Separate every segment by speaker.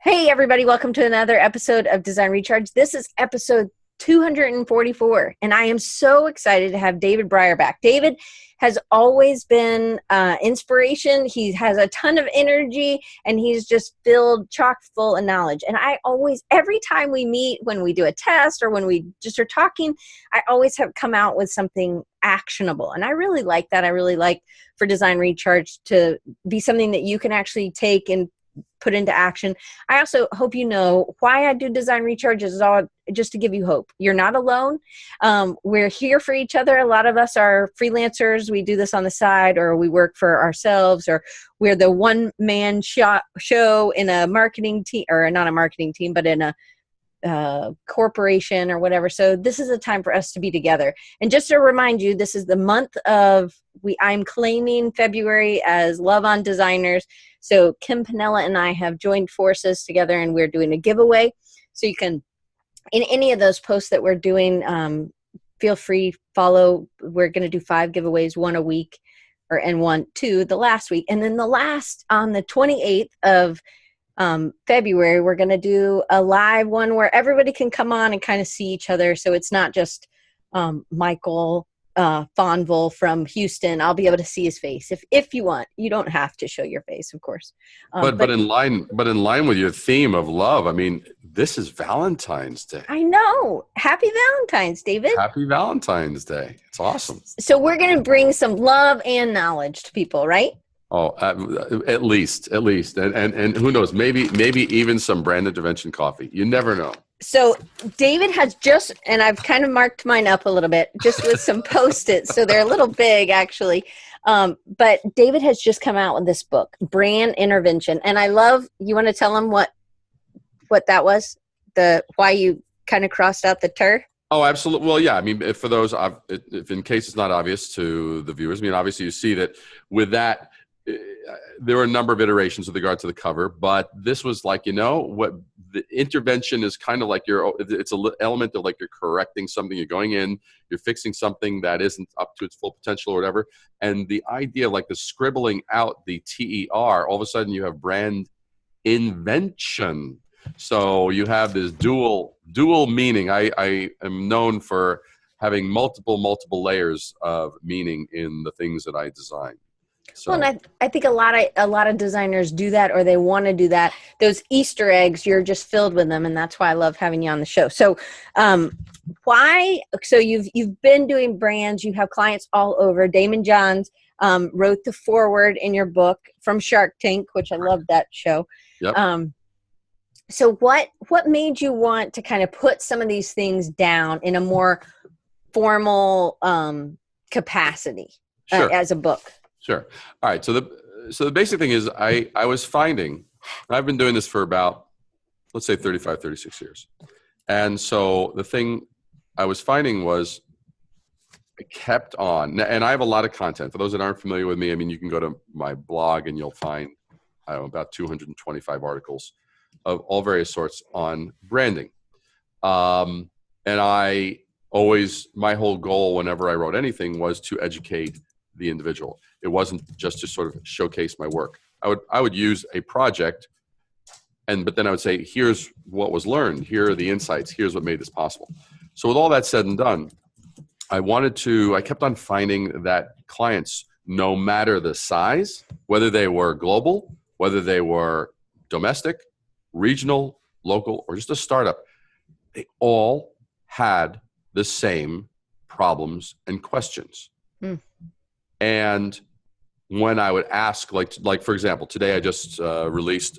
Speaker 1: Hey, everybody. Welcome to another episode of Design Recharge. This is episode 244, and I am so excited to have David Brier back. David has always been inspiration. He has a ton of energy, and he's just filled chock full of knowledge. And I always, every time we meet, when we do a test or when we just are talking, I always have come out with something actionable. And I really like that. I really like for Design Recharge to be something that you can actually take and put into action. I also hope you know why I do Design Recharge is all just to give you hope. You're not alone. We're here for each other. A lot of us are freelancers. We do this on the side, or we work for ourselves, or we're the one-man show in a marketing team, or not a marketing team, but in a corporation or whatever. So this is a time for us to be together. And just to remind you, this is the month of I'm claiming February as Love on Designers. So Kim Pinella and I have joined forces together, and we're doing a giveaway. So you can, in any of those posts that we're doing, feel free, follow. We're going to do 5 giveaways, one a week, and 2 the last week. And then the last, on the 28th of February, we're going to do a live one where everybody can come on and kind of see each other. So it's not just Michael Fonville from Houston. I'll be able to see his face if you want. You don't have to show your face, of course.
Speaker 2: But in line with your theme of love, I mean, this is Valentine's Day.
Speaker 1: I know. Happy Valentine's, David.
Speaker 2: Happy Valentine's Day. It's awesome.
Speaker 1: So we're going to bring some love and knowledge to people, right?
Speaker 2: Oh, at least, and who knows? Maybe even some brand intervention coffee. You never know.
Speaker 1: So David has just, and I've kind of marked mine up a little bit, just with some Post-its. So they're a little big, actually. But David has just come out with this book, Brand Intervention, and I love. You want to tell him what that was? Why you kind of crossed out the "ter"?
Speaker 2: Oh, absolutely. Well, yeah. I mean, for those, if in case it's not obvious to the viewers, I mean, obviously you see that with that. There were a number of iterations with regard to the cover, but this was like, what the intervention is kind of like it's an element of like you're correcting something, you're going in, you're fixing something that isn't up to its full potential or whatever. And the idea of like the scribbling out the TER, all of a sudden you have brand invention. So you have this dual meaning. I am known for having multiple layers of meaning in the things that I design. So.
Speaker 1: Well, and I think a lot of designers do that, or they want to do that. Those Easter eggs, you're just filled with them, and that's why I love having you on the show. So, why? So you've been doing brands. You have clients all over. Damon Johns wrote the foreword in your book from Shark Tank, which I love that show.
Speaker 2: Yep.
Speaker 1: So what made you want to kind of put some of these things down in a more formal capacity as a book?
Speaker 2: Sure. All right. So the basic thing is I was finding, I've been doing this for about, let's say 35, 36 years. And so the thing I was finding was I kept on, and I have a lot of content. For those that aren't familiar with me, I mean, you can go to my blog and you'll find about 225 articles of all various sorts on branding. And my whole goal whenever I wrote anything was to educate the individual. It wasn't just to sort of showcase my work. I would use a project, but then I would say, here's what was learned. Here are the insights. Here's what made this possible. So with all that said and done, I kept on finding that clients, no matter the size, whether they were global, whether they were domestic, regional, local, or just a startup, they all had the same problems and questions. Mm. And when I would ask, like for example, today I just released,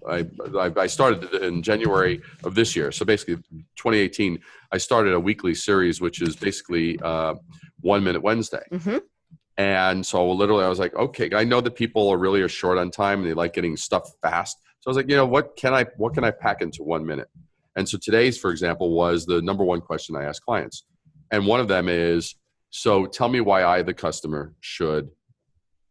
Speaker 2: I started in January of this year. So basically 2018, I started a weekly series, which is basically 1 Minute Wednesday. Mm-hmm. And so literally I was like, okay, I know that people are short on time and they like getting stuff fast. So I was like, what can I pack into 1 minute? And so today's, for example, was the number one question I ask clients. And one of them is, so tell me why I, the customer, should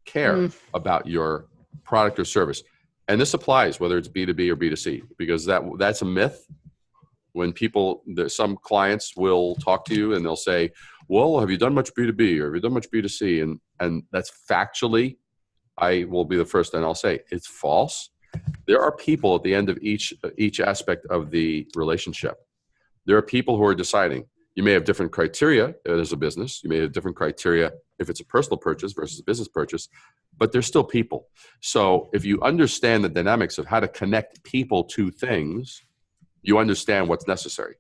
Speaker 2: care about your product or service. And this applies whether it's B2B or B2C, because that's a myth. When some clients will talk to you and they'll say, well, have you done much B2B or have you done much B2C? And that's factually, I will be the first and I'll say it's false. There are people at the end of each aspect of the relationship. There are people who are deciding. You may have different criteria as a business. You may have different criteria if it's a personal purchase versus a business purchase, but they're still people. So if you understand the dynamics of how to connect people to things, you understand what's necessary.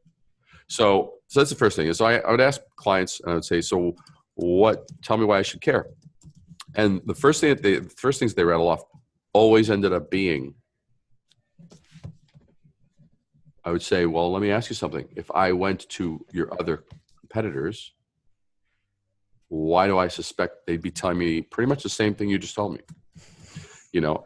Speaker 2: So that's the first thing. So I would ask clients, and I would say, so tell me why I should care. And the first things they rattle off always ended up being, I would say, well, let me ask you something. If I went to your other competitors, why do I suspect they'd be telling me pretty much the same thing you just told me?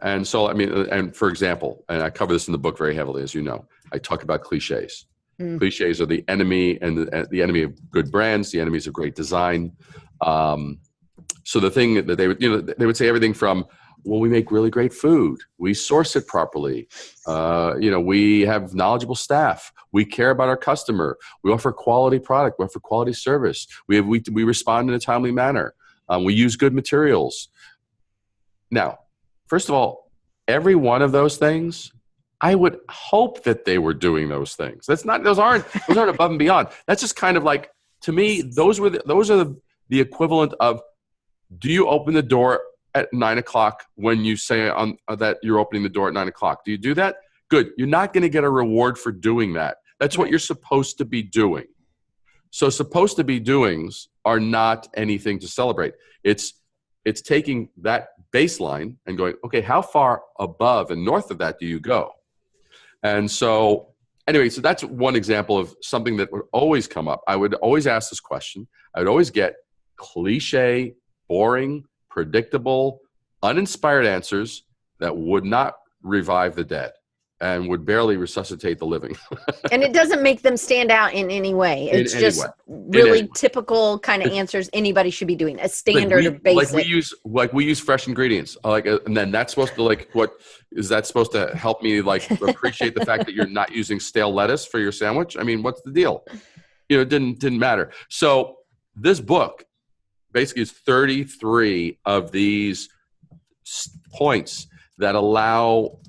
Speaker 2: And so, I mean, and for example, and I cover this in the book very heavily, as you know, I talk about cliches. Cliches are the enemy, and the enemy of good brands, the enemies of great design. So the thing that they would say everything from, well, we make really great food. We source it properly. We have knowledgeable staff. We care about our customer. We offer quality product. We offer quality service. We respond in a timely manner. We use good materials. Now, first of all, every one of those things, I would hope that they were doing those things. Those aren't above and beyond. That's just kind of like, to me, those are the equivalent of, do you open the door at 9 o'clock when you say that you're opening the door at 9 o'clock? Do you do that? Good. You're not going to get a reward for doing that. That's what you're supposed to be doing. So supposed to be doings are not anything to celebrate. It's taking that baseline and going, okay, how far above and north of that do you go? And so anyway, so that's one example of something that would always come up. I would always ask this question. I would always get cliche, boring, predictable, uninspired answers that would not revive the dead and would barely resuscitate the living.
Speaker 1: And it doesn't make them stand out in any way. It's just really typical kind of answers anybody should be doing, a standard or basic.
Speaker 2: We use fresh ingredients. And then that's supposed to what is that supposed to help me appreciate the fact that you're not using stale lettuce for your sandwich? I mean, what's the deal? It didn't matter. So this book basically is 33 of these points that allow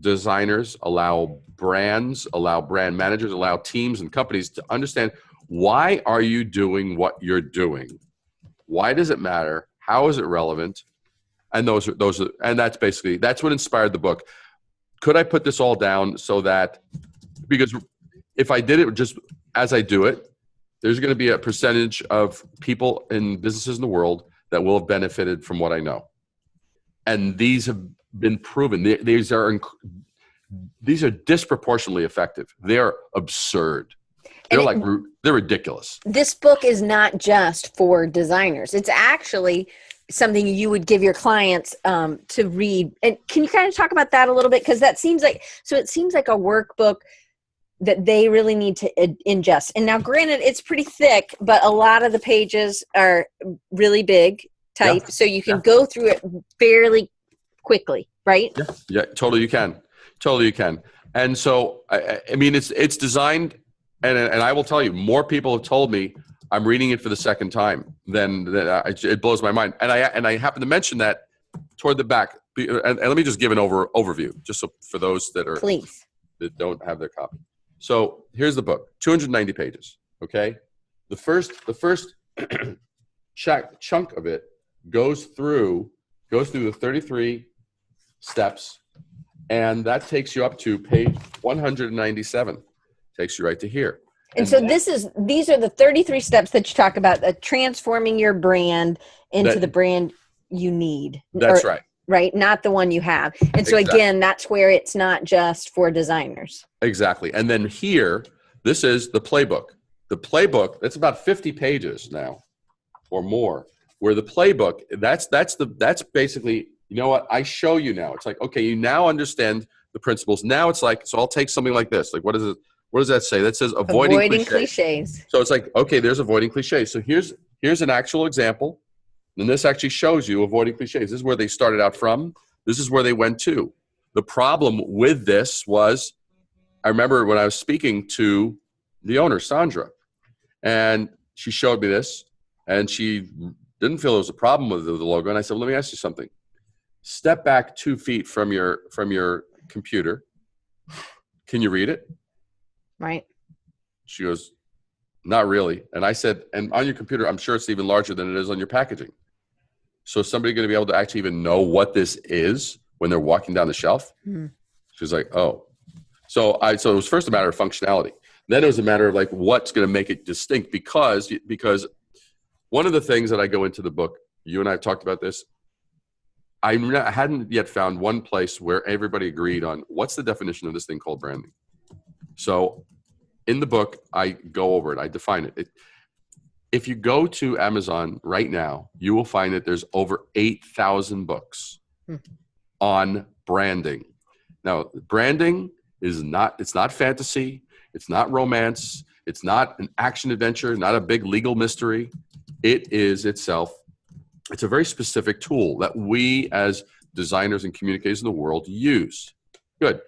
Speaker 2: designers, allow brands, allow brand managers, allow teams and companies to understand, why are you doing what you're doing? Why does it matter? How is it relevant? And that's what inspired the book. Could I put this all down because if I did it just as I do it, there's going to be a percentage of people in businesses in the world that will have benefited from what I know. And these have been proven. These are disproportionately effective. They're absurd. They're ridiculous.
Speaker 1: This book is not just for designers. It's actually something you would give your clients to read. And can you kind of talk about that a little bit? Because it seems like a workbook that they really need to ingest. And now, granted, it's pretty thick, but a lot of the pages are really big type, so you can go through it fairly quickly, right?
Speaker 2: Yeah, totally you can. And so, I mean, it's designed, and I will tell you, more people have told me I'm reading it for the second time it blows my mind. And I happen to mention that toward the back. And let me just give an overview, just so for those that don't have their copy. So here's the book, 290 pages. Okay, the first chunk of it goes through the 33 steps, and that takes you up to page 197. Takes you right to here.
Speaker 1: And so these are the 33 steps that you talk about, transforming your brand into the brand you need.
Speaker 2: That's right.
Speaker 1: Right? Not the one you have. And so again, that's where it's not just for designers. Exactly.
Speaker 2: And then here, this is the playbook. The playbook, that's about 50 pages now or more, where the playbook, that's basically, you know what, I show you now. It's like, okay, you now understand the principles. Now it's like, so I'll take something like this. Like, what does that say? That says avoiding cliches. So it's like, okay, there's avoiding cliches. So here's an actual example. And this actually shows you avoiding cliches. This is where they started out from. This is where they went to. The problem with this was, I remember when I was speaking to the owner, Sandra, and she showed me this, and she didn't feel there was a problem with the logo. And I said, well, let me ask you something. Step back 2 feet from your computer. Can you read it?
Speaker 1: Right.
Speaker 2: She goes, not really. And I said, and on your computer, I'm sure it's even larger than it is on your packaging. So is somebody going to be able to actually even know what this is when they're walking down the shelf? She was like, oh. So it was first a matter of functionality. Then it was a matter of like, what's going to make it distinct? Because one of the things that I go into the book, you and I have talked about this, I hadn't yet found one place where everybody agreed on what's the definition of this thing called branding. So in the book, I go over it. I define it. If you go to Amazon right now, you will find that there's over 8,000 books on branding. Now, branding it's not fantasy. It's not romance. It's not an action adventure, not a big legal mystery. It is itself. It's a very specific tool that we as designers and communicators in the world use. Good.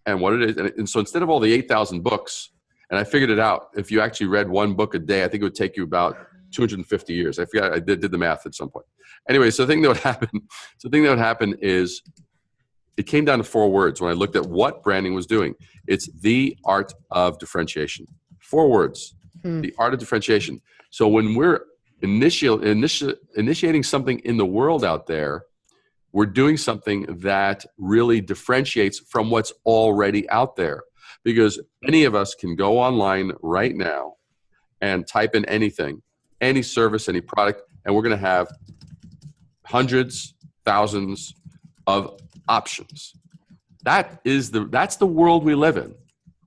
Speaker 2: And what it is. And so instead of all the 8,000 books, and I figured it out, if you actually read one book a day, I think it would take you about 250 years. I forgot, I did the math at some point. Anyway, so the thing that would happen is it came down to 4 words when I looked at what branding was doing. It's the art of differentiation. 4 words, the art of differentiation. So when we're initiating something in the world out there, we're doing something that really differentiates from what's already out there. Because any of us can go online right now and type in anything, any service, any product, and we're going to have hundreds, thousands of options. That's the world we live in.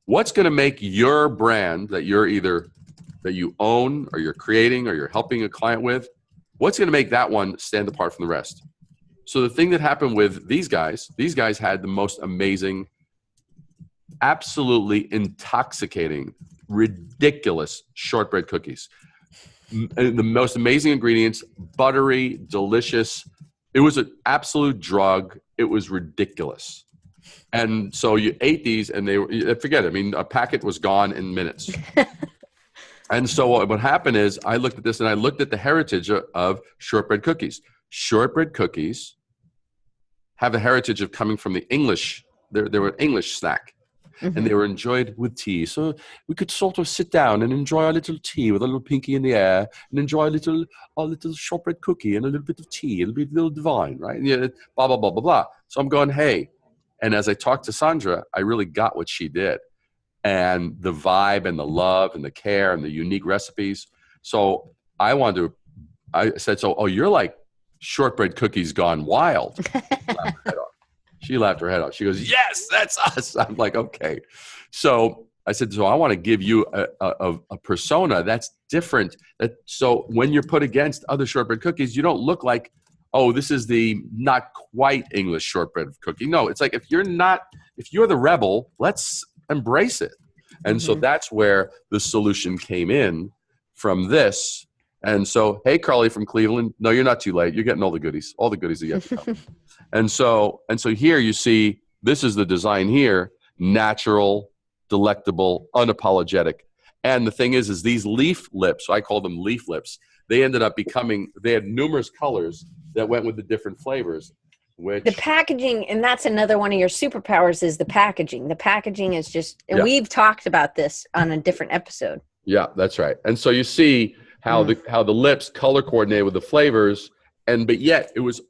Speaker 2: What's going to make your brand that you own or you're creating or you're helping a client with, what's going to make that one stand apart from the rest? So the thing that happened with these guys had the most amazing, absolutely intoxicating, ridiculous shortbread cookies. The most amazing ingredients, buttery, delicious. It was an absolute drug. It was ridiculous. And so you ate these and forget it. I mean, a packet was gone in minutes. And so what happened is I looked at this and I looked at the heritage of shortbread cookies. Shortbread cookies have a heritage of coming from the English. They were an English snack. And they were enjoyed with tea. So we could sort of sit down and enjoy a little tea with a little pinky in the air and enjoy a little shortbread cookie and a little bit of tea. It'll be a little divine, right? And blah, blah, blah, blah, blah. So I'm going, hey. And as I talked to Sandra, I really got what she did. And the vibe and the love and the care and the unique recipes. So I said, you're like shortbread cookies gone wild. She laughed her head off. She goes, yes, that's us. I'm like, okay. So I said, so I want to give you a persona that's different. So when you're put against other shortbread cookies, you don't look like, oh, this is the not quite English shortbread cookie. No, it's like if you're the rebel, let's embrace it. And so that's where the solution came in from this. And so, hey, Carly from Cleveland. No, you're not too late. You're getting all the goodies are yet to come. And so here you see, this is the design here, natural, delectable, unapologetic. And the thing is these leaf lips, I call them leaf lips, they ended up they had numerous colors that went with the different flavors. The
Speaker 1: packaging, and that's another one of your superpowers, is the packaging. The packaging is just, and we've talked about this on a different episode.
Speaker 2: Yeah, that's right. And so you see how the lips color coordinated with the flavors, but yet it was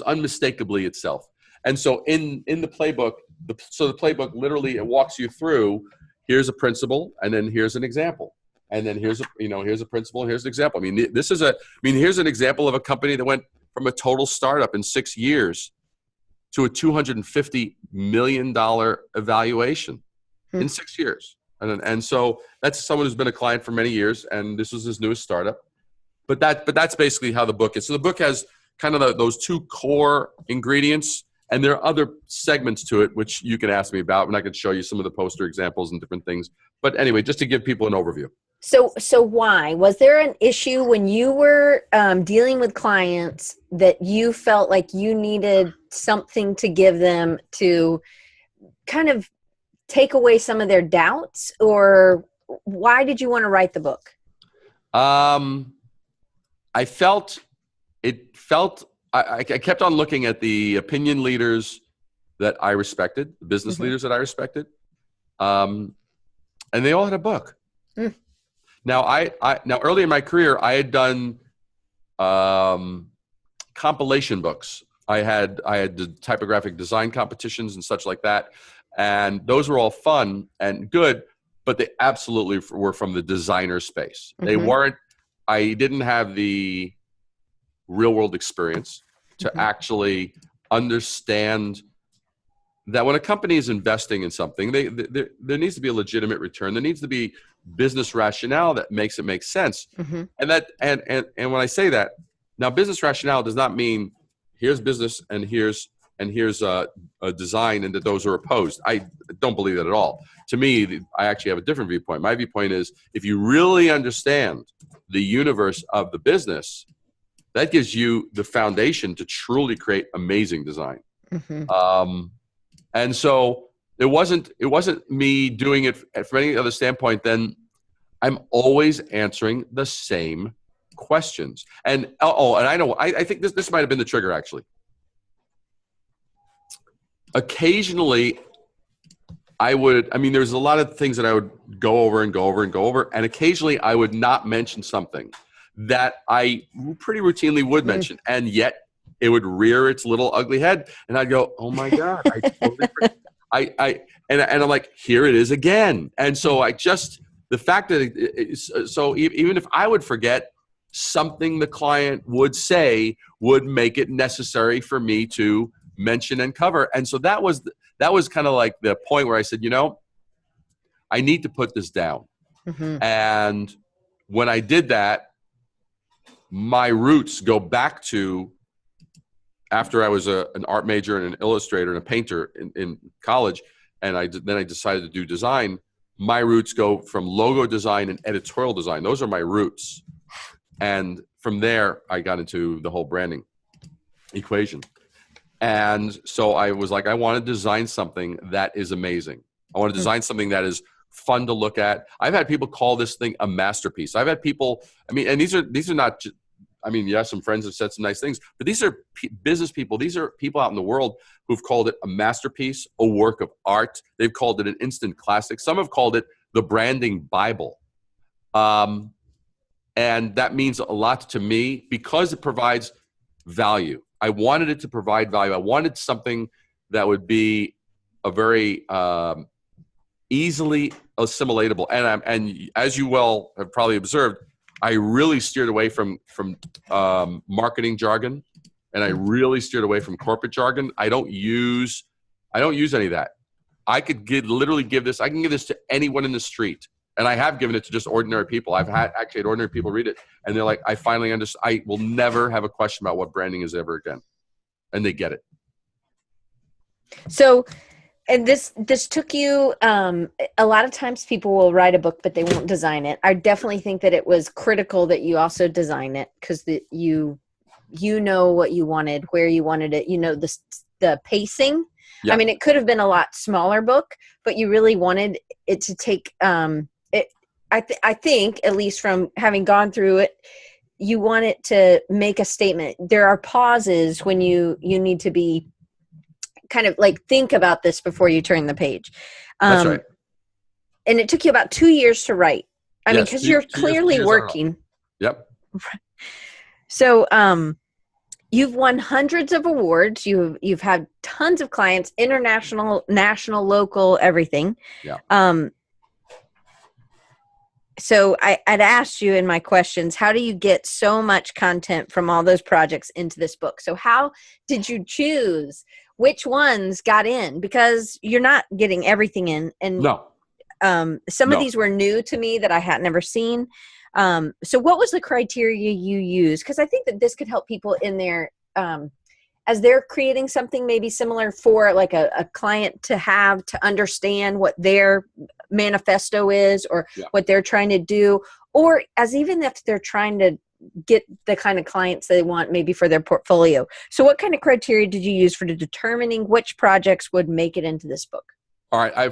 Speaker 2: unmistakably itself. And so in the playbook, the playbook literally, it walks you through, here's a principle, and then here's an example. And then here's a principle, and here's an example. I mean, here's an example of a company that went from a total startup in 6 years to a $250 million evaluation in 6 years. And so that's someone who's been a client for many years, and this was his newest startup. But that's basically how the book is. So the book has kind of those 2 core ingredients, and there are other segments to it, which you can ask me about, and I can show you some of the poster examples and different things. But anyway, just to give people an overview.
Speaker 1: So why? Was there an issue when you were dealing with clients that you felt like you needed something to give them to kind of take away some of their doubts, or why did you want to write the book?
Speaker 2: I kept on looking at the opinion leaders that I respected, the business
Speaker 1: Mm-hmm.
Speaker 2: leaders that I respected, and they all had a book.
Speaker 1: Mm.
Speaker 2: Now, now early in my career, I had done compilation books. I had the typographic design competitions and such like that, and those were all fun and good, but they absolutely were from the designer space. They
Speaker 1: Mm-hmm.
Speaker 2: weren't. I didn't have the real world experience to
Speaker 1: Mm-hmm.
Speaker 2: actually understand that when a company is investing in something, there needs to be a legitimate return. There needs to be business rationale that makes it make sense.
Speaker 1: Mm-hmm.
Speaker 2: And when I say that, now business rationale does not mean here's business and here's a design and that those are opposed. I don't believe that at all. To me, I actually have a different viewpoint. My viewpoint is if you really understand the universe of the business, that gives you the foundation to truly create amazing design.
Speaker 1: Mm-hmm.
Speaker 2: And so it wasn't me doing it from any other standpoint than I'm always answering the same questions. And and I know I think this might have been the trigger actually. Occasionally there's a lot of things that I would go over, and occasionally I would not mention something that I pretty routinely would mention, and yet it would rear its little ugly head, and I'd go, "Oh my God, I totally forgot." And I'm like, "Here it is again." And so the fact that so even if I would forget, something the client would say would make it necessary for me to mention and cover. And so that was kind of like the point where I said, I need to put this down.
Speaker 1: Mm-hmm.
Speaker 2: And when I did that, my roots go back to after I was an art major and an illustrator and a painter in college, and then I decided to do design. My roots go from logo design and editorial design. Those are my roots. And from there, I got into the whole branding equation. And so I was like, I want to design something that is amazing. I want to design something that is fun to look at. I've had people call this thing a masterpiece. I've had people, and these are not, yes, some friends have said some nice things, but these are business people. These are people out in the world who've called it a masterpiece, a work of art. They've called it an instant classic. Some have called it the branding Bible. And that means a lot to me because it provides value. I wanted it to provide value. I wanted something that would be a very easily assimilatable. And as you well have probably observed, I really steered away from marketing jargon, and I really steered away from corporate jargon. I don't use any of that. I could literally give this. I can give this to anyone in the street. And I have given it to just ordinary people. I've had ordinary people read it, and they're like, I finally understand. I will never have a question about what branding is ever again. And they get it.
Speaker 1: So, and this took you, a lot of times people will write a book, but they won't design it. I definitely think that it was critical that you also design it because you know what you wanted, where you wanted it, the pacing. Yeah. It could have been a lot smaller book, but you really wanted it to take, I think, at least from having gone through it, you want it to make a statement. There are pauses when you need to be kind of like think about this before you turn the page.
Speaker 2: That's right.
Speaker 1: And it took you about 2 years to write. Because you're clearly working.
Speaker 2: Yep.
Speaker 1: So you've won hundreds of awards. You've had tons of clients, international, national, local, everything.
Speaker 2: Yeah.
Speaker 1: So I'd asked you in my questions, how do you get so much content from all those projects into this book? So how did you choose which ones got in? Because you're not getting everything in. And
Speaker 2: no.
Speaker 1: Some of these were new to me that I had never seen. So what was the criteria you used? Because I think that this could help people in their, as they're creating something maybe similar for like a client to have to understand what their manifesto is or what they're trying to do, or as even if they're trying to get the kind of clients they want maybe for their portfolio. So what kind of criteria did you use for determining which projects would make it into this book?
Speaker 2: All right.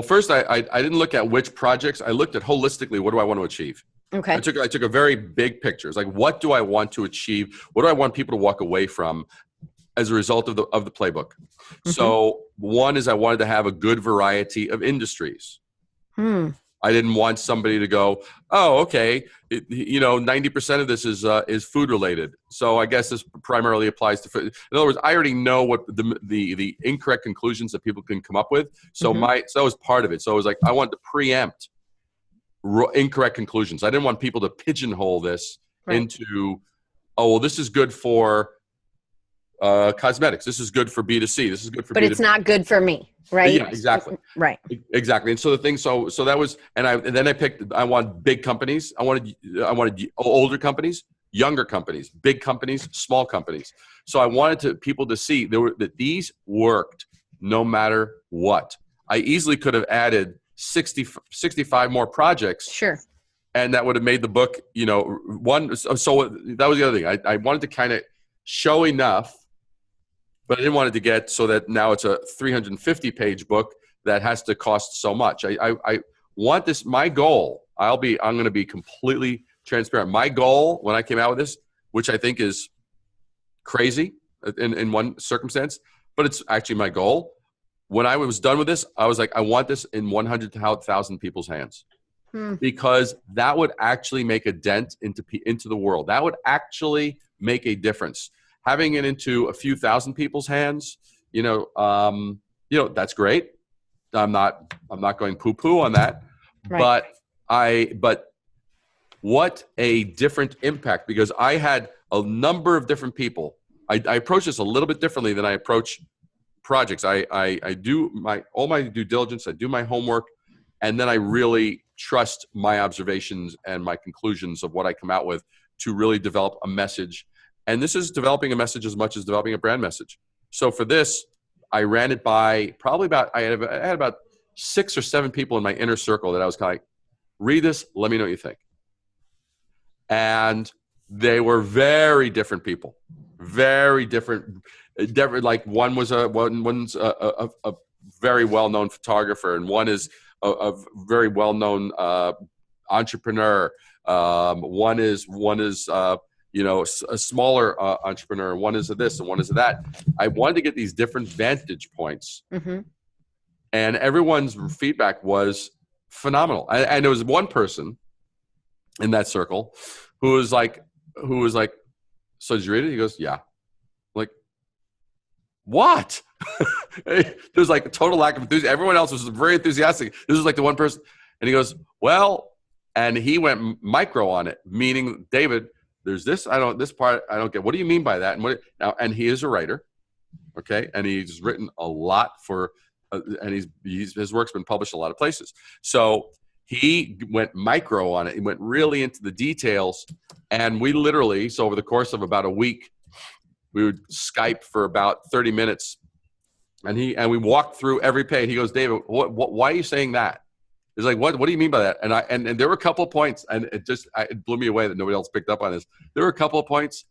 Speaker 2: First, I didn't look at which projects. I looked at holistically, what do I want to achieve?
Speaker 1: Okay.
Speaker 2: I took a very big picture. It's like, what do I want to achieve? What do I want people to walk away from as a result of the playbook? Mm-hmm. So One is I wanted to have a good variety of industries. I didn't want somebody to go, oh, okay, 90% of this is food related. So I guess this primarily applies to food. In other words, I already know what the incorrect conclusions that people can come up with. So so that was part of it. So it was like, I wanted to preempt incorrect conclusions. I didn't want people to pigeonhole this into, oh, well, this is good for cosmetics. This is good for B2C. This is good for
Speaker 1: but
Speaker 2: B2B.
Speaker 1: It's not good for me, right?
Speaker 2: Yeah, exactly.
Speaker 1: Right.
Speaker 2: Exactly. And so the thing, so that was, and then I picked, I wanted big companies. I wanted older companies, younger companies, big companies, small companies. So I wanted people to see that these worked no matter what. I easily could have added 65 more projects.
Speaker 1: Sure.
Speaker 2: And that would have made the book, one. So that was the other thing. I wanted to kind of show enough, but I didn't want it to get so that now it's a 350-page book that has to cost so much. I want this. My goal. I'm going to be completely transparent. My goal when I came out with this, which I think is crazy in one circumstance, but it's actually my goal. When I was done with this, I was like, I want this in 100,000 people's hands, because that would actually make a dent into the world. That would actually make a difference. Having it into a few thousand people's hands, that's great. I'm not going poo-poo on that, right. But what a different impact, because I had a number of different people. I approach this a little bit differently than I approach projects. I do all my due diligence. I do my homework, and then I really trust my observations and my conclusions of what I come out with to really develop a message. And this is developing a message as much as developing a brand message. So for this, I ran it by I had about 6 or 7 people in my inner circle that I was kind of like, read this, let me know what you think. And they were very different people, very different. Like one's a very well-known photographer, and one is a very well-known entrepreneur. One is a smaller entrepreneur. One is a this and one is a that. I wanted to get these different vantage points, and everyone's feedback was phenomenal. And there was one person in that circle who was like, so did you read it? He goes, yeah. I'm like, what? There's like a total lack of enthusiasm. Everyone else was very enthusiastic. This was like the one person. And he goes, well, and he went micro on it, meaning, David, there's this part I don't get. What do you mean by that? And he is a writer, okay? And he's written a lot and his work's been published a lot of places. So he went micro on it. He went really into the details, and we literally, so over the course of about a week, we would Skype for about 30 minutes, and we walked through every page. He goes, David, why are you saying that? It's like, what do you mean by that? And there were a couple of points, and it blew me away that nobody else picked up on this. There were a couple of points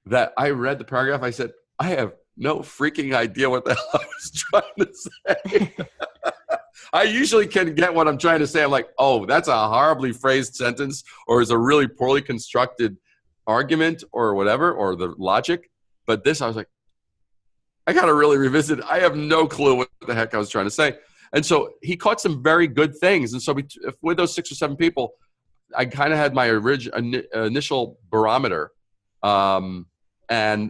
Speaker 2: that I read the paragraph. I said, I have no freaking idea what the hell I was trying to say. I usually can get what I'm trying to say. I'm like, oh, that's a horribly phrased sentence, or is a really poorly constructed argument, or whatever, or the logic. But this, I was like, I got to really revisit. I have no clue what the heck I was trying to say. And so he caught some very good things. And so with those 6 or 7 people, I kind of had my initial barometer. And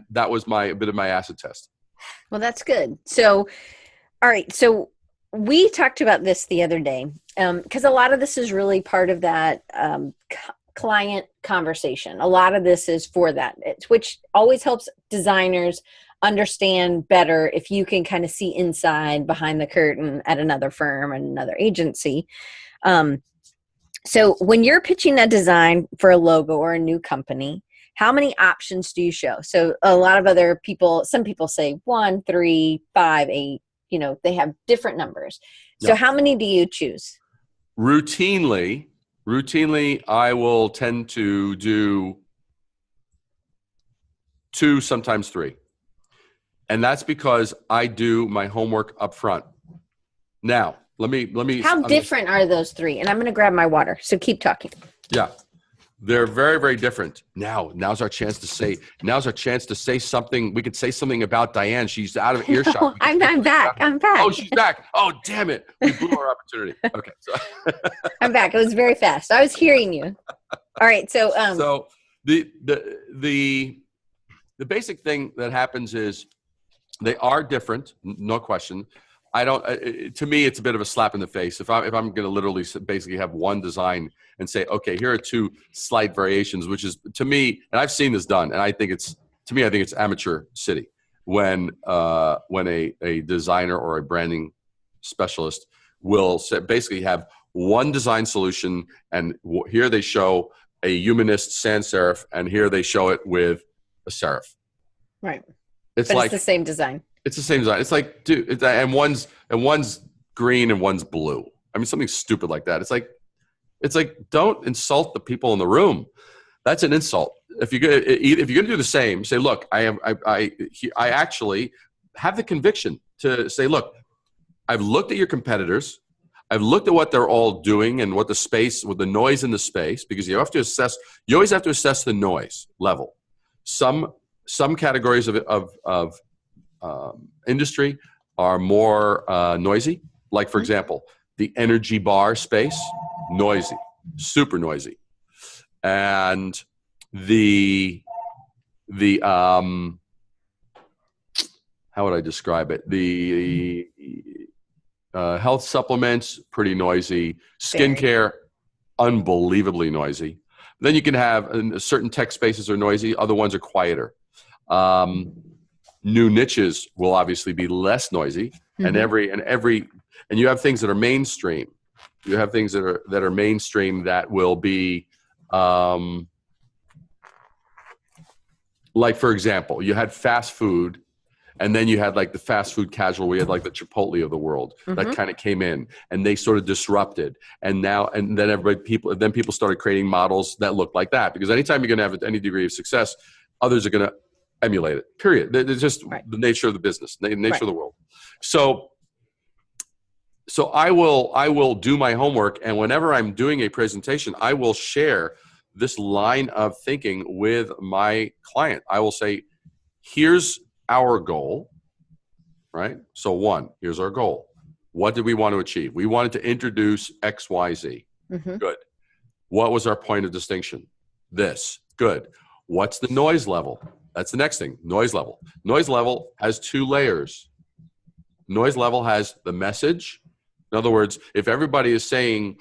Speaker 2: that was a bit of my acid test.
Speaker 1: Well, that's good. So, all right. So we talked about this the other day, because a lot of this is really part of that client conversation. A lot of this is for that, which always helps designers understand better if you can kind of see inside behind the curtain at another firm and another agency. So when you're pitching a design for a logo or a new company, how many options do you show? So a lot of other people, some people say 1, 3, 5, 8, they have different numbers. So
Speaker 2: Yeah.
Speaker 1: How many do you choose?
Speaker 2: Routinely, I will tend to do 2, sometimes 3. And that's because I do my homework up front. Now, let me.
Speaker 1: How different are those 3? And I'm going to grab my water. So keep talking.
Speaker 2: Yeah. They're very, very different. Now's our chance to say something. We could say something about Diane. She's out of earshot.
Speaker 1: I'm back.
Speaker 2: Oh, she's back. Oh, damn it. We blew our opportunity. Okay. So
Speaker 1: I'm back. It was very fast. I was hearing you. All right. So,
Speaker 2: so the basic thing that happens is they are different. No question. I don't, to me, it's a bit of a slap in the face. If I'm going to literally basically have one design and say, okay, here are two slight variations, which is to me, and I've seen this done, and I think it's amateur city when a designer or a branding specialist will basically have one design solution, and here they show a humanist sans serif, and here they show it with a serif.
Speaker 1: Right.
Speaker 2: It's
Speaker 1: the same design.
Speaker 2: It's the same design. It's like, dude, and one's green and one's blue. I mean, something stupid like that. It's like, don't insult the people in the room. That's an insult. If you're going to do the same, say, look, I actually have the conviction to say, look, I've looked at your competitors. I've looked at what they're all doing and what with the noise in the space, because you always have to assess the noise level. Some categories of industry are more noisy. Like, for example, the energy bar space, noisy, super noisy. And the how would I describe it? The health supplements, pretty noisy. Skincare, unbelievably noisy. Then you can have certain tech spaces are noisy. Other ones are quieter. New niches will obviously be less noisy, and you have things that are mainstream. You have things that are mainstream that will be, like, for example, you had fast food, and then you had like the fast food casual. We had like the Chipotle of the world that kind of came in, and they sort of disrupted. And then people started creating models that looked like that, because anytime you're going to have any degree of success, others are going to emulate it, period. It's just the nature of the business, the nature of the world. So I will do my homework, and whenever I'm doing a presentation, I will share this line of thinking with my client. I will say, here's our goal, right? So here's our goal. What did we want to achieve? We wanted to introduce X, Y, Z. Good. What was our point of distinction? This. Good. What's the noise level? That's the next thing, noise level. Noise level has two layers. Noise level has the message. In other words, if everybody is saying,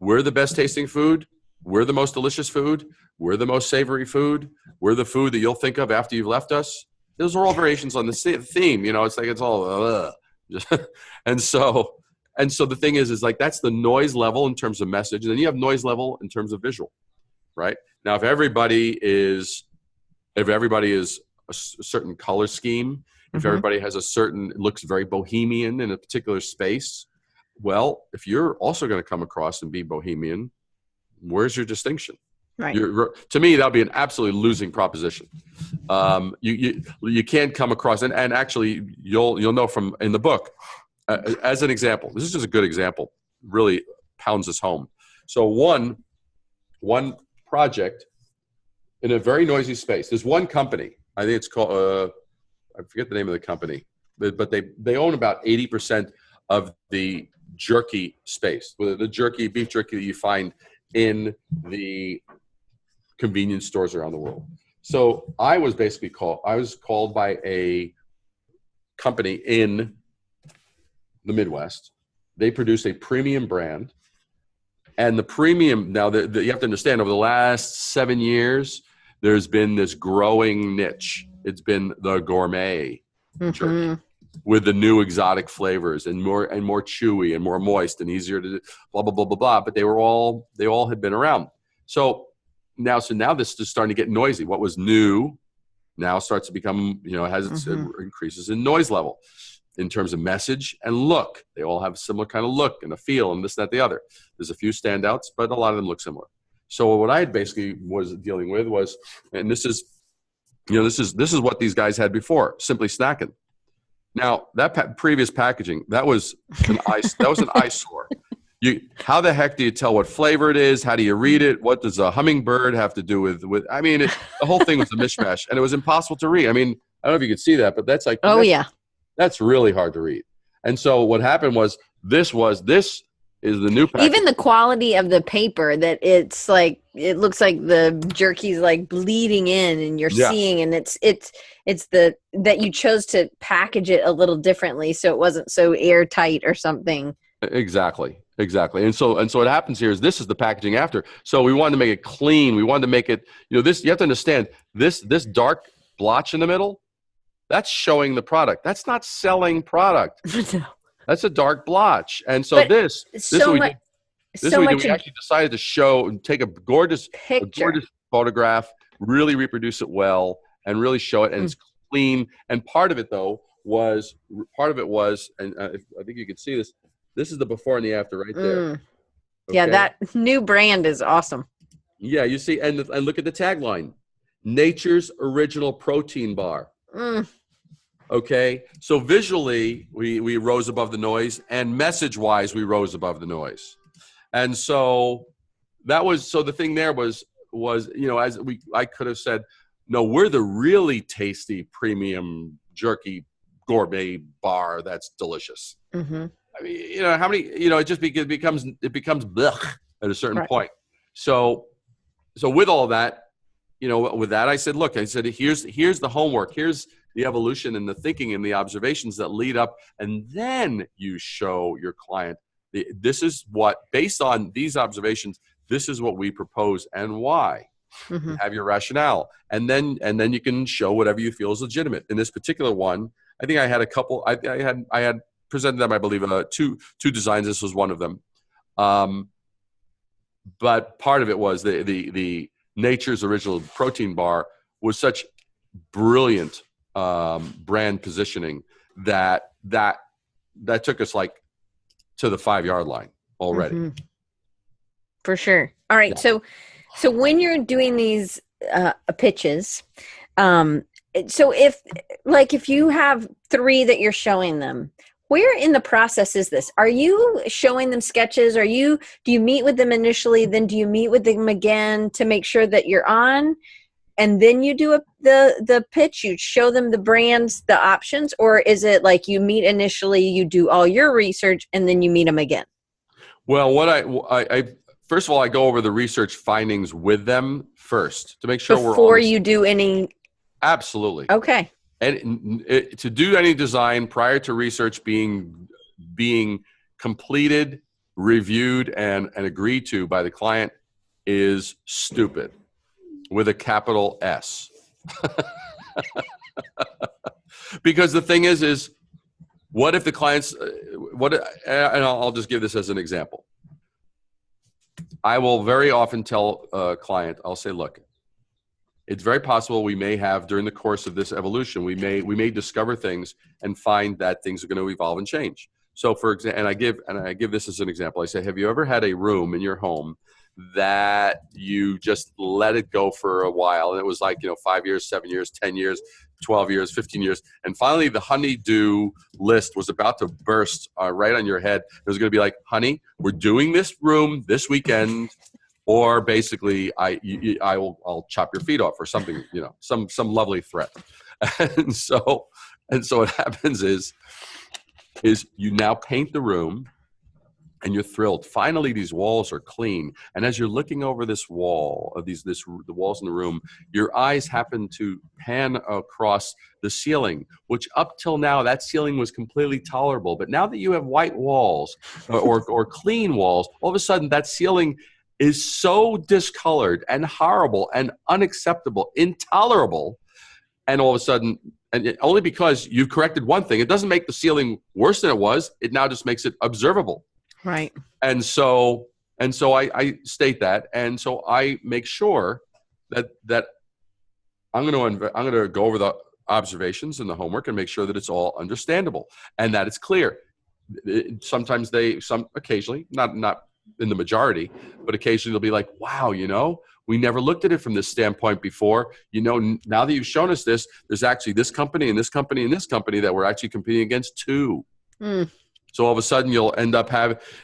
Speaker 2: we're the best tasting food, we're the most delicious food, we're the most savory food, we're the food that you'll think of after you've left us, those are all variations on the theme. It's like, it's all, and so the thing is like, that's the noise level in terms of message. And then you have noise level in terms of visual, right? Now, if everybody is a certain color scheme, if everybody has looks very bohemian in a particular space, well, if you're also going to come across and be bohemian, where's your distinction? Right. To me, that would be an absolutely losing proposition. You can't come across, and actually you'll know from in the book, as an example, this is just a good example, really pounds this home. So one project in a very noisy space. There's one company, I think it's called, I forget the name of the company, but they own about 80% of the jerky space, the beef jerky that you find in the convenience stores around the world. So I was called by a company in the Midwest. They produce a premium brand, and the premium, now you have to understand, over the last 7 years, there's been this growing niche. It's been the gourmet jerky with the new exotic flavors and more chewy and more moist and easier to blah, blah, blah, blah, blah. But they all had been around. So now this is starting to get noisy. What was new now starts to become, has its increases in noise level in terms of message and look. They all have a similar kind of look and a feel and this, that, the other. There's a few standouts, but a lot of them look similar. So what I basically was dealing with was, and this is what these guys had before, Simply Snacking. Now that previous packaging, that was an eyesore. How the heck do you tell what flavor it is? How do you read it? What does a hummingbird have to do with I mean, the whole thing was a mishmash, and it was impossible to read. I mean, I don't know if you could see that, but that's like, that's really hard to read. And so what happened was this is the new package.
Speaker 1: Even the quality of the paper, that it's like, it looks like the jerky's like bleeding in, and you're seeing, and it's that you chose to package it a little differently so it wasn't so airtight or something.
Speaker 2: Exactly. And so what happens here is this is the packaging after. So we wanted to make it clean. We wanted to make it, this, you have to understand, this dark blotch in the middle, that's showing the product. That's not selling product. That's a dark blotch. And so we actually decided to show and take a gorgeous photograph, really reproduce it well, and really show it. And it's clean. And part of it was, and I think you can see this. This is the before and the after right there. Okay?
Speaker 1: Yeah, that new brand is awesome.
Speaker 2: Yeah, you see, and look at the tagline: "Nature's Original Protein Bar." Okay, so visually we rose above the noise, and message-wise we rose above the noise, and so the thing there was I could have said, no, we're the really tasty premium jerky gourmet bar that's delicious. Mm-hmm. I mean, how many, it becomes blech at a certain point. So with all that, with that, I said, look, here's the homework. Here's the evolution and the thinking and the observations that lead up. And then you show your client, this is what, based on these observations, this is what we propose and why. Mm-hmm. Have your rationale. And then you can show whatever you feel is legitimate. In this particular one, I think I had a couple, I had presented them, I believe, two designs. This was one of them. But part of it was the Nature's Original Protein Bar was such brilliant brand positioning that took us like to the 5-yard line already. Mm-hmm.
Speaker 1: For sure. All right. Yeah. So when you're doing these pitches, so if you have 3 that you're showing them, where in the process is this? Are you showing them sketches? Do you meet with them initially? Then do you meet with them again to make sure that you're on? And then you do the pitch, you show them the brands, the options? Or is it like you meet initially, you do all your research, and then you meet them again?
Speaker 2: Well, what I first of all, I go over the research findings with them first to make sure
Speaker 1: before you do any.
Speaker 2: Absolutely.
Speaker 1: Okay.
Speaker 2: And to do any design prior to research being completed, reviewed, and agreed to by the client is stupid, with a capital S. Because the thing is what if the clients, and I'll just give this as an example. I will very often tell a client, I'll say, look, it's very possible we may have, during the course of this evolution, we may discover things and find that things are going to evolve and change. So for example, and I give this as an example. I say, have you ever had a room in your home that you just let it go for a while, and it was like 5 years, 7 years, 10 years, 12 years, 15 years, and finally the honey-do list was about to burst right on your head. It was going to be like, honey, we're doing this room this weekend. Or basically, I'll chop your feet off, or something, some lovely threat. And so what happens is you now paint the room, and you're thrilled. Finally, these walls are clean. And as you're looking over this wall of the walls in the room, your eyes happen to pan across the ceiling, which up till now, that ceiling was completely tolerable. But now that you have white walls or clean walls, all of a sudden that ceiling is so discolored and horrible and unacceptable, intolerable. And all of a sudden, and only because you've corrected one thing, it doesn't make the ceiling worse than it was. It now just makes it observable.
Speaker 1: Right.
Speaker 2: And so I state that. And so I make sure that I'm going to go over the observations and the homework and make sure that it's all understandable and that it's clear. Sometimes occasionally, not in the majority, but occasionally they'll be like, wow, we never looked at it from this standpoint before. Now that you've shown us this, there's actually this company and this company and this company that we're actually competing against too. Mm. So all of a sudden you'll end up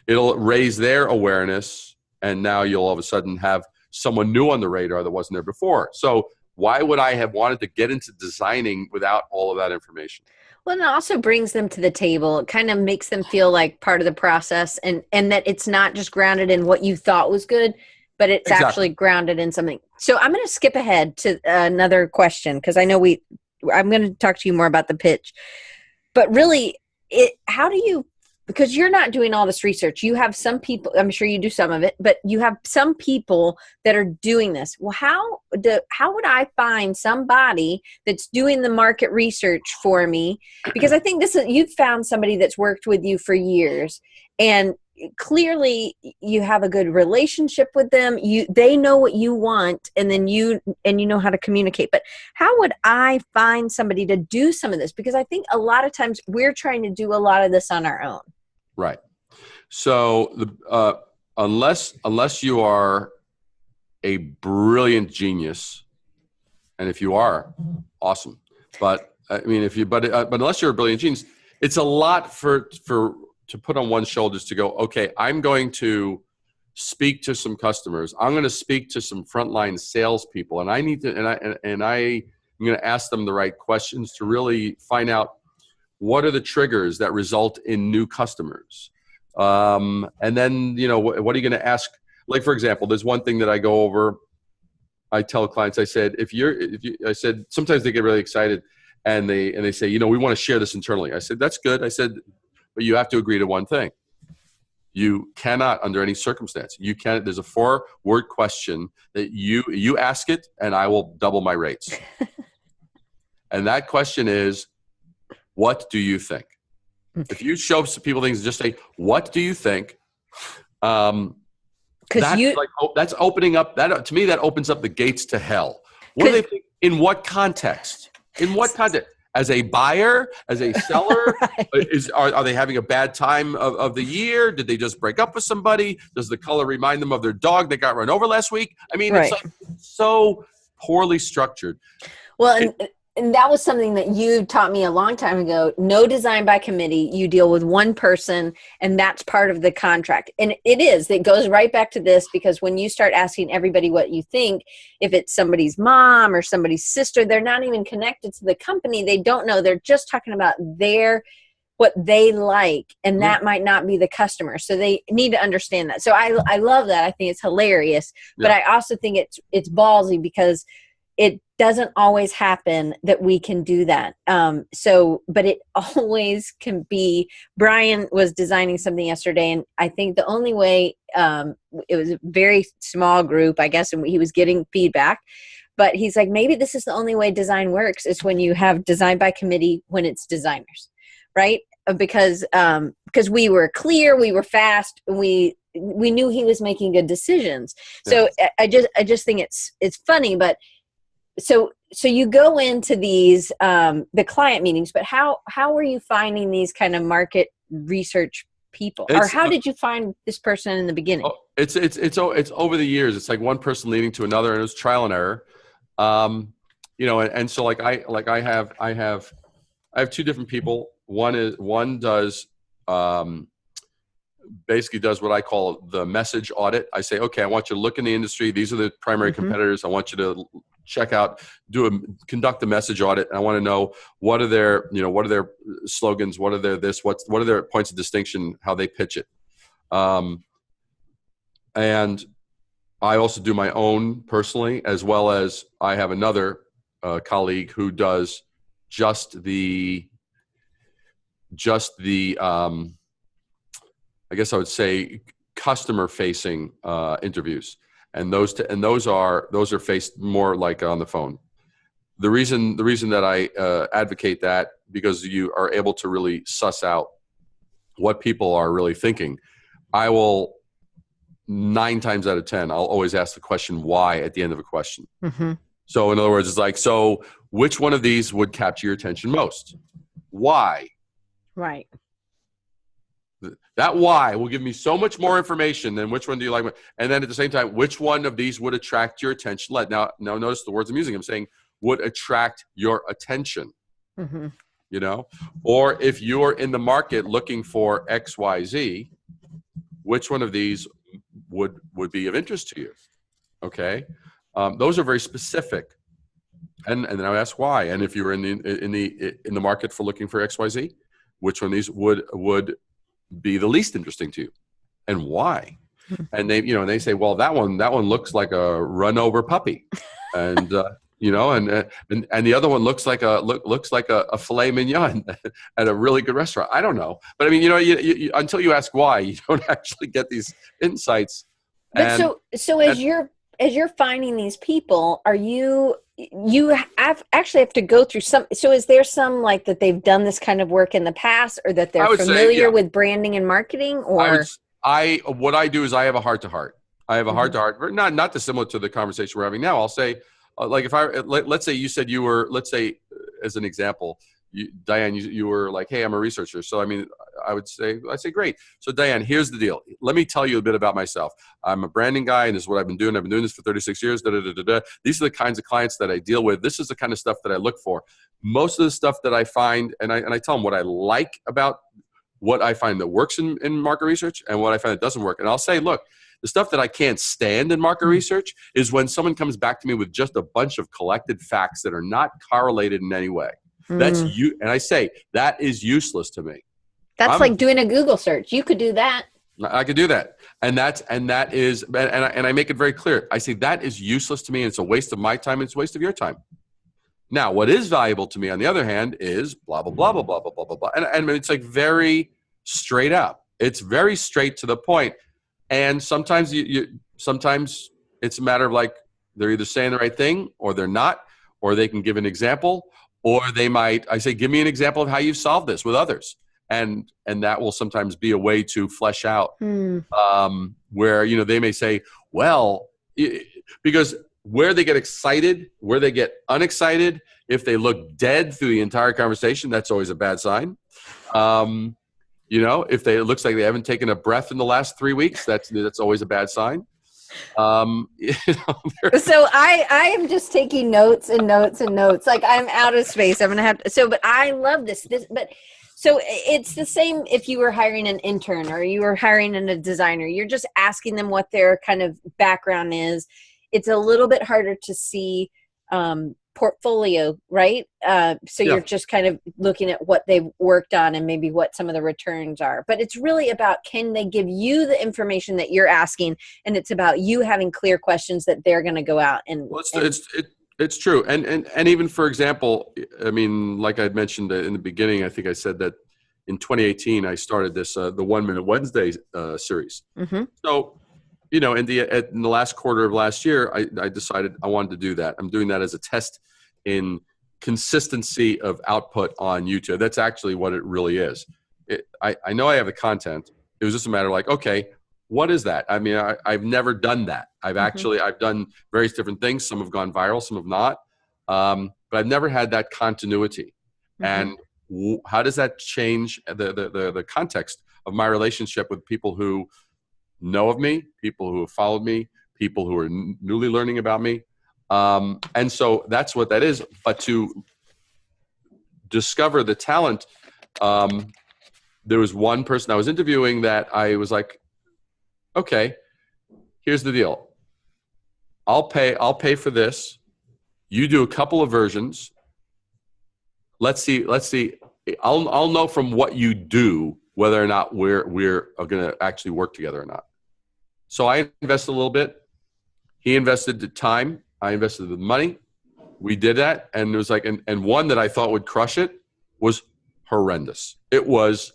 Speaker 2: it'll raise their awareness, and now you'll all of a sudden have someone new on the radar that wasn't there before. So why would I have wanted to get into designing without all of that information?
Speaker 1: Well, it also brings them to the table. It kind of makes them feel like part of the process, and that it's not just grounded in what you thought was good, but it's actually grounded in something. So I'm going to skip ahead to another question, because I know I'm going to talk to you more about the pitch. But really, how do you, because you're not doing all this research, you have some people, I'm sure you do some of it, but you have some people that are doing this. Well, how would I find somebody that's doing the market research for me? Because I think you've found somebody that's worked with you for years, and clearly you have a good relationship with them. They know what you want, and then you know how to communicate. But how would I find somebody to do some of this? Because I think a lot of times we're trying to do a lot of this on our own.
Speaker 2: Right. So unless you are a brilliant genius, and if you are, awesome. But I mean, but unless you're a brilliant genius, it's a lot to put on one's shoulders to go, okay, I'm going to speak to some customers. I'm going to speak to some frontline salespeople, and I need to, and I'm going to ask them the right questions to really find out what are the triggers that result in new customers. And then, what are you going to ask? Like, for example, there's one thing that I go over. I tell clients, I said, I said, sometimes they get really excited and they say, we want to share this internally. I said, that's good. I said, but you have to agree to one thing. You cannot, under any circumstance, there's a 4-word question that you ask it, and I will double my rates. And that question is, what do you think? If you show people things, just say, what do you think? That's opening up, to me, that opens up the gates to hell. What do they think? In what context? In what context? As a buyer, as a seller, right. Are they having a bad time of the year? Did they just break up with somebody? Does the color remind them of their dog that got run over last week? I mean, right. It's so poorly structured.
Speaker 1: Well, and that was something that you taught me a long time ago. No design by committee. You deal with one person, and that's part of the contract. And it goes right back to this, because when you start asking everybody what you think, if it's somebody's mom or somebody's sister, they're not even connected to the company. They don't know. They're just talking about what they like, and that might not be the customer. So they need to understand that. So I love that. I think it's hilarious, but I also think it's ballsy, because it doesn't always happen that we can do that. But it always can be. Brian was designing something yesterday, and I think the only way, it was a very small group, I guess, and he was getting feedback, but he's like, maybe this is the only way design works, is when you have design by committee, when it's designers, right? Because we were clear, we were fast, we knew he was making good decisions. So I just think it's funny, but so you go into these the client meetings, but how are you finding these kind of market research people, or how did you find this person in the beginning?
Speaker 2: It's over the years. It's like one person leading to another, and it was trial and error. And so I have 2 different people. One does basically does what I call the message audit. I say, okay, I want you to look in the industry. These are the primary competitors. I want you to check out, conduct a message audit. And I want to know what are their slogans, what are their what are their points of distinction, how they pitch it. And I also do my own personally, as well as I have another colleague who does just the I guess I would say customer facing interviews. And those are faced more like on the phone. The reason that I advocate that, because you are able to really suss out what people are really thinking. I will 9 times out of 10, I'll always ask the question why at the end of a question. Mm-hmm. So in other words, it's like, so which one of these would capture your attention most? Why?
Speaker 1: Right.
Speaker 2: That why will give me so much more information than which one do you like. And then at the same time, which one of these would attract your attention? Now notice the words I'm using. I'm saying would attract your attention. Mm-hmm. you know? Or if you're in the market looking for XYZ, which one of these would be of interest to you? Okay. Those are very specific. And then I ask why. And if you're in the market for looking for XYZ, which one of these would be the least interesting to you, and why? And they say, well, that one looks like a run over puppy, and and the other one looks like a filet mignon at a really good restaurant. I don't know, but I mean, you until you ask why, you don't actually get these insights.
Speaker 1: But as you're finding these people, you actually have to go through some. So is there some like that they've done this kind of work in the past, or that they're familiar with branding and marketing, or?
Speaker 2: What I do is I have a heart-to-heart. I have a heart-to-heart, not dissimilar to the conversation we're having now. I'll say, like let's say you said you were, let's say as an example, Diane, you were like, hey, I'm a researcher. So, I mean, I'd say, great. So Diane, here's the deal. Let me tell you a bit about myself. I'm a branding guy, and this is what I've been doing. I've been doing this for 36 years. These are the kinds of clients that I deal with. This is the kind of stuff that I look for. Most of the stuff that I find, and I tell them what I like about what I find that works in market research and what I find that doesn't work. And I'll say, look, the stuff that I can't stand in market research is when someone comes back to me with just a bunch of collected facts that are not correlated in any way. That's you. And I say, that is useless to me.
Speaker 1: That's like doing a Google search. You could do that.
Speaker 2: I could do that. And I make it very clear. I say that is useless to me, and it's a waste of my time, and it's a waste of your time. Now, what is valuable to me, on the other hand, is blah, blah, blah, blah, blah, blah, blah, blah, blah. And it's like very straight up. It's very straight to the point. And sometimes sometimes it's a matter of like, they're either saying the right thing or they're not, or they can give an example, or I say, give me an example of how you've solved this with others. And that will sometimes be a way to flesh out where, they may say, well, because where they get excited, where they get unexcited, if they look dead through the entire conversation, that's always a bad sign. If it looks like they haven't taken a breath in the last 3 weeks, that's always a bad sign. So
Speaker 1: I am just taking notes and notes and notes. Like I'm out of space. I'm going to have to, but I love this, so it's the same if you were hiring an intern or you were hiring a designer. You're just asking them what their kind of background is. It's a little bit harder to see portfolio, right? You're just kind of looking at what they've worked on and maybe what some of the returns are. But it's really about, can they give you the information that you're asking? And it's about you having clear questions that they're going to go out and.
Speaker 2: Well, it's true. And even, for example, I mean, like I mentioned in the beginning, I think I said that in 2018, I started this, the 1 Minute Wednesday series. Mm-hmm. So, in the last quarter of last year, I decided I wanted to do that. I'm doing that as a test in consistency of output on YouTube. That's actually what it really is. I know I have the content. It was just a matter of like, okay, what is that? I mean, I've never done that. I've done various different things. Some have gone viral, some have not. But I've never had that continuity. Mm-hmm. And how does that change the context of my relationship with people who know of me, people who have followed me, people who are newly learning about me? And so that's what that is. But to discover the talent, there was one person I was interviewing that I was like, okay, here's the deal. I'll pay for this. You do a couple of versions. Let's see. I'll know from what you do whether or not we're going to actually work together or not. So I invested a little bit. He invested the time. I invested the money. We did that. And it was like, and one that I thought would crush it was horrendous. It was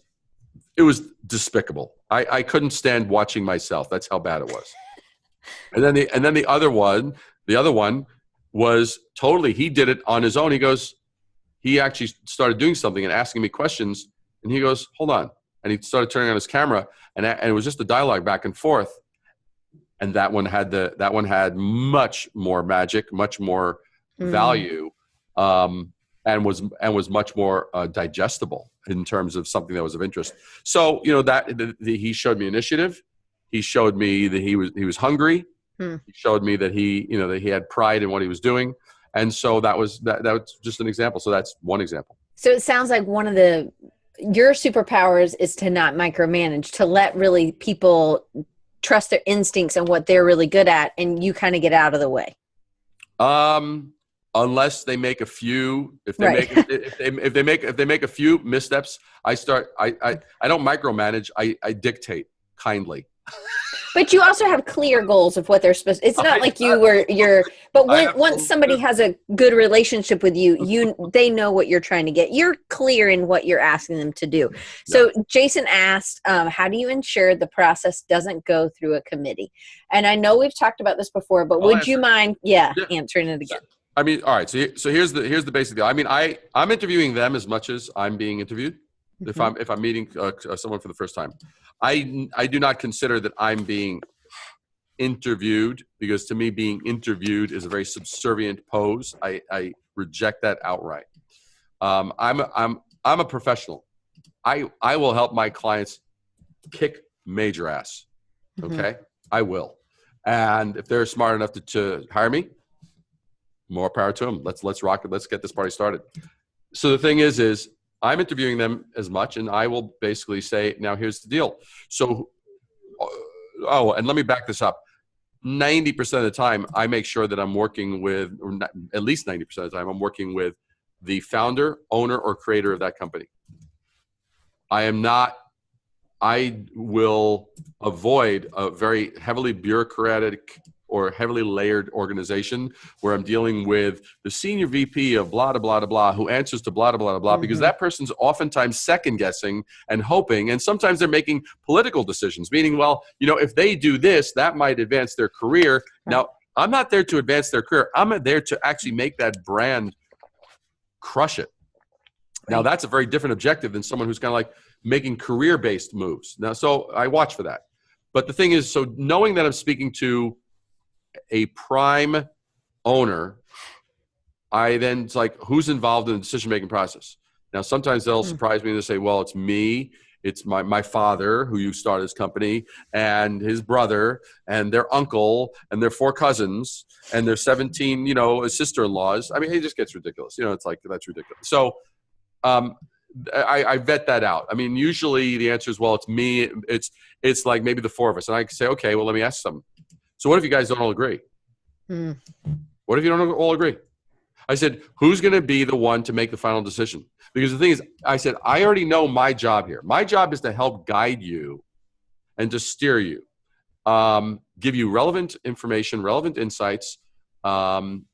Speaker 2: despicable. I couldn't stand watching myself. That's how bad it was. And then the other one was totally, he did it on his own. He actually started doing something and asking me questions. And he goes, hold on. And he started turning on his camera, and it was just a dialogue back and forth. And that one had much more magic, much more value, and was much more digestible in terms of something that was of interest. So he showed me initiative. He showed me that he was hungry. He showed me that he had pride in what he was doing. And so that was just an example. So that's one example.
Speaker 1: So it sounds like one of your superpowers is to not micromanage, to let really people trust their instincts and what they're really good at, and you kind of get out of the way.
Speaker 2: Unless they make a few, if they
Speaker 1: Right.
Speaker 2: make a few missteps, I don't micromanage. I dictate kindly.
Speaker 1: But you also have clear goals of what they're supposed. It's not like but once somebody has a good relationship with you, they know what you're trying to get. You're clear in what you're asking them to do. So Jason asked, how do you ensure the process doesn't go through a committee? And I know we've talked about this before, but would you mind answering it again?
Speaker 2: I mean, all right. So here's the basic deal. I mean, I'm interviewing them as much as I'm being interviewed. Mm-hmm. If I'm meeting someone for the first time, I do not consider that I'm being interviewed, because to me being interviewed is a very subservient pose. I reject that outright. I'm a professional. I will help my clients kick major ass. Okay, mm-hmm. I will, and if they're smart enough to hire me, more power to them. Let's rock it. Let's get this party started. So the thing is I'm interviewing them as much, and I will basically say, now here's the deal. So, and let me back this up. 90% of the time, I make sure that I'm working with, or not, at least 90% of the time, I'm working with the founder, owner, or creator of that company. I will avoid a very heavily bureaucratic or heavily layered organization where I'm dealing with the senior VP of blah, blah, blah, blah, who answers to blah, blah, blah, blah, mm-hmm. because that person's oftentimes second guessing and hoping, and sometimes they're making political decisions, meaning, well, if they do this, that might advance their career. Right. Now, I'm not there to advance their career. I'm there to actually make that brand crush it. Right. Now, that's a very different objective than someone who's kind of like making career-based moves. Now, so I watch for that. But the thing is, so knowing that I'm speaking to a prime owner, I then, it's like, who's involved in the decision-making process? Now, sometimes they'll surprise me and they'll say, well, it's me, it's my father, who you started this company, and his brother, and their uncle, and their 4 cousins, and their 17, sister-in-laws. I mean, it just gets ridiculous. It's like, that's ridiculous. So I vet that out. I mean, usually the answer is, well, it's me. It's like maybe the 4 of us. And I can say, okay, well, let me ask something. So what if you guys don't all agree? What if you don't all agree? I said, who's going to be the one to make the final decision? Because the thing is, I said, I already know my job here. My job is to help guide you and to steer you, give you relevant information, relevant insights, and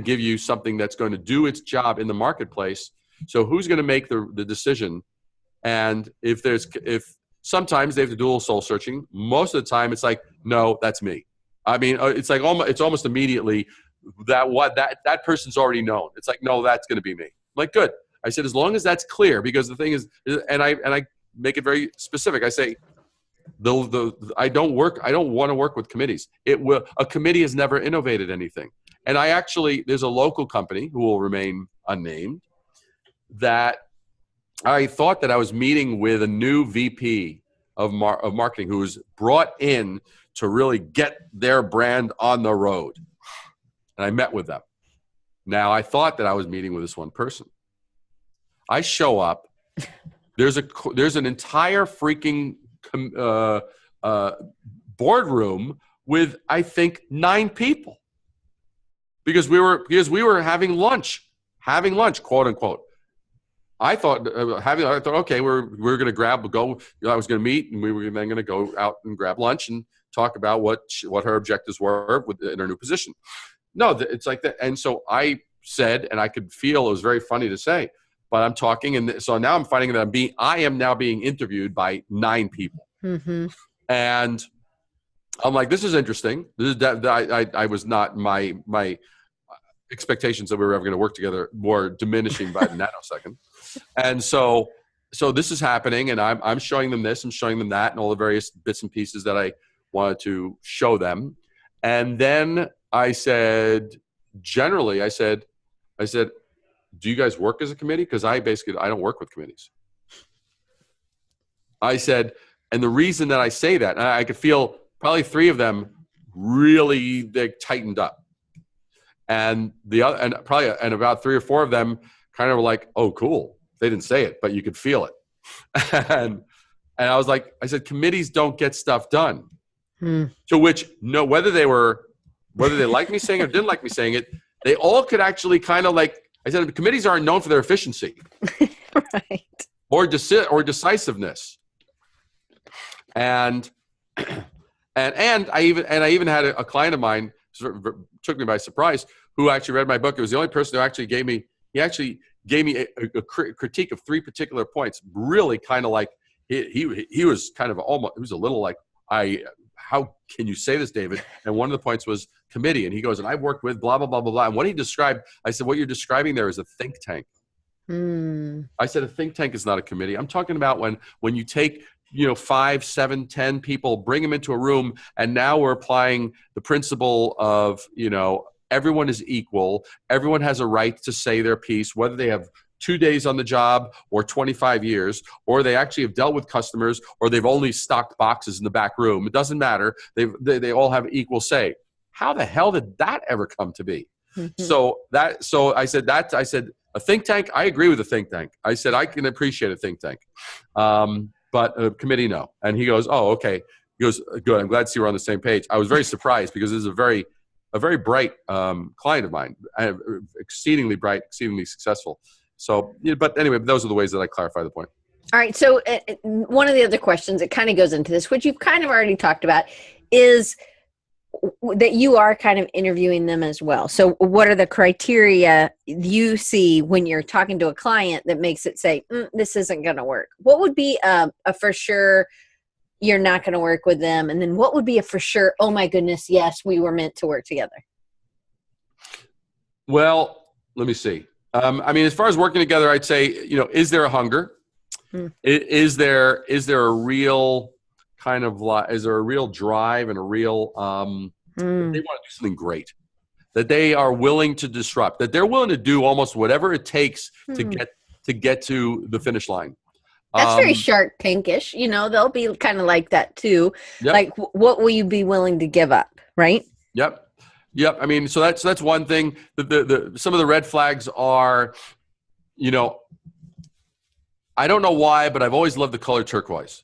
Speaker 2: give you something that's going to do its job in the marketplace. So who's going to make the decision? And if sometimes they have to do a little soul searching, most of the time it's like, no, that's me. I mean, it's like it's almost immediately that person's already known. It's like, no, that's going to be me. I'm like, good. I said, as long as that's clear, because the thing is, and I make it very specific. I say, I don't want to work with committees. A committee has never innovated anything. And there's a local company who will remain unnamed that I thought that I was meeting with a new VP of marketing who was brought in to really get their brand on the road. And I met with them. Now, I thought that I was meeting with this one person. I show up. There's an entire freaking boardroom with, I think, 9 people. Because we were having lunch, quote unquote. I thought, okay, we're going to go. I was going to meet, and we were then going to go out and grab lunch and talk about what her objectives were in her new position. No, it's like that. And so I said, and I could feel it was very funny to say, but I'm talking, and so now I'm finding that I am now being interviewed by 9 people, mm-hmm. And I'm like, this is interesting. I was not my expectations that we were ever going to work together were diminishing by the nanosecond. And so this is happening, and I'm showing them this and showing them that and all the various bits and pieces that I wanted to show them. And then I said, generally, I said, do you guys work as a committee? Because I don't work with committees. I said, and the reason that I say that, and I could feel probably 3 of them really, they tightened up. And the other, and about 3 or 4 of them kind of were like, oh, cool. They didn't say it, but you could feel it. and I said, committees don't get stuff done. To which, no, whether they liked me saying it or didn't like me saying it, they all could actually kind of like, I said, committees aren't known for their efficiency.
Speaker 1: Right.
Speaker 2: Or decisiveness. And I even had a client of mine, took me by surprise, who actually read my book. It was the only person who actually gave me a critique of 3 particular points. Really kind of like, he was kind of almost, it was a little like, how can you say this, David? And one of the points was committee. And he goes, and I've worked with blah, blah, blah, blah, blah. And what he described, I said, what you're describing there is a think tank. I said, a think tank is not a committee. I'm talking about when you take, 5, 7, 10 people, bring them into a room, and now we're applying the principle of, everyone is equal. Everyone has a right to say their piece, whether they have 2 days on the job or 25 years, or they actually have dealt with customers, or they've only stocked boxes in the back room. It doesn't matter. They all have equal say. How the hell did that ever come to be? So I said, a think tank, I agree with a think tank. I said, I can appreciate a think tank. But a committee, no. And he goes, oh, okay. He goes, good. I'm glad to see we're on the same page. I was very surprised because this is a very bright client of mine, exceedingly bright, exceedingly successful. So, but anyway, those are the ways that I clarify the point.
Speaker 1: All right. So one of the other questions that kind of goes into this, which you've kind of already talked about, is that you are kind of interviewing them as well. So what are the criteria you see when you're talking to a client that makes it say, this isn't going to work? What would be a for sure you're not going to work with them? And then what would be a for sure, oh my goodness, yes, we were meant to work together?
Speaker 2: Well, let me see. As far as working together, I'd say, is there a hunger? Is there a real kind of is there a real drive and a real they want to do something great, that they are willing to disrupt, that they're willing to do almost whatever it takes to get to the finish line.
Speaker 1: That's very Shark Tankish. They'll be kind of like that too.
Speaker 2: Yep.
Speaker 1: Like, what will you be willing to give up? Right.
Speaker 2: Yep. So that's one thing. Some of the red flags are, I don't know why, but I've always loved the color turquoise.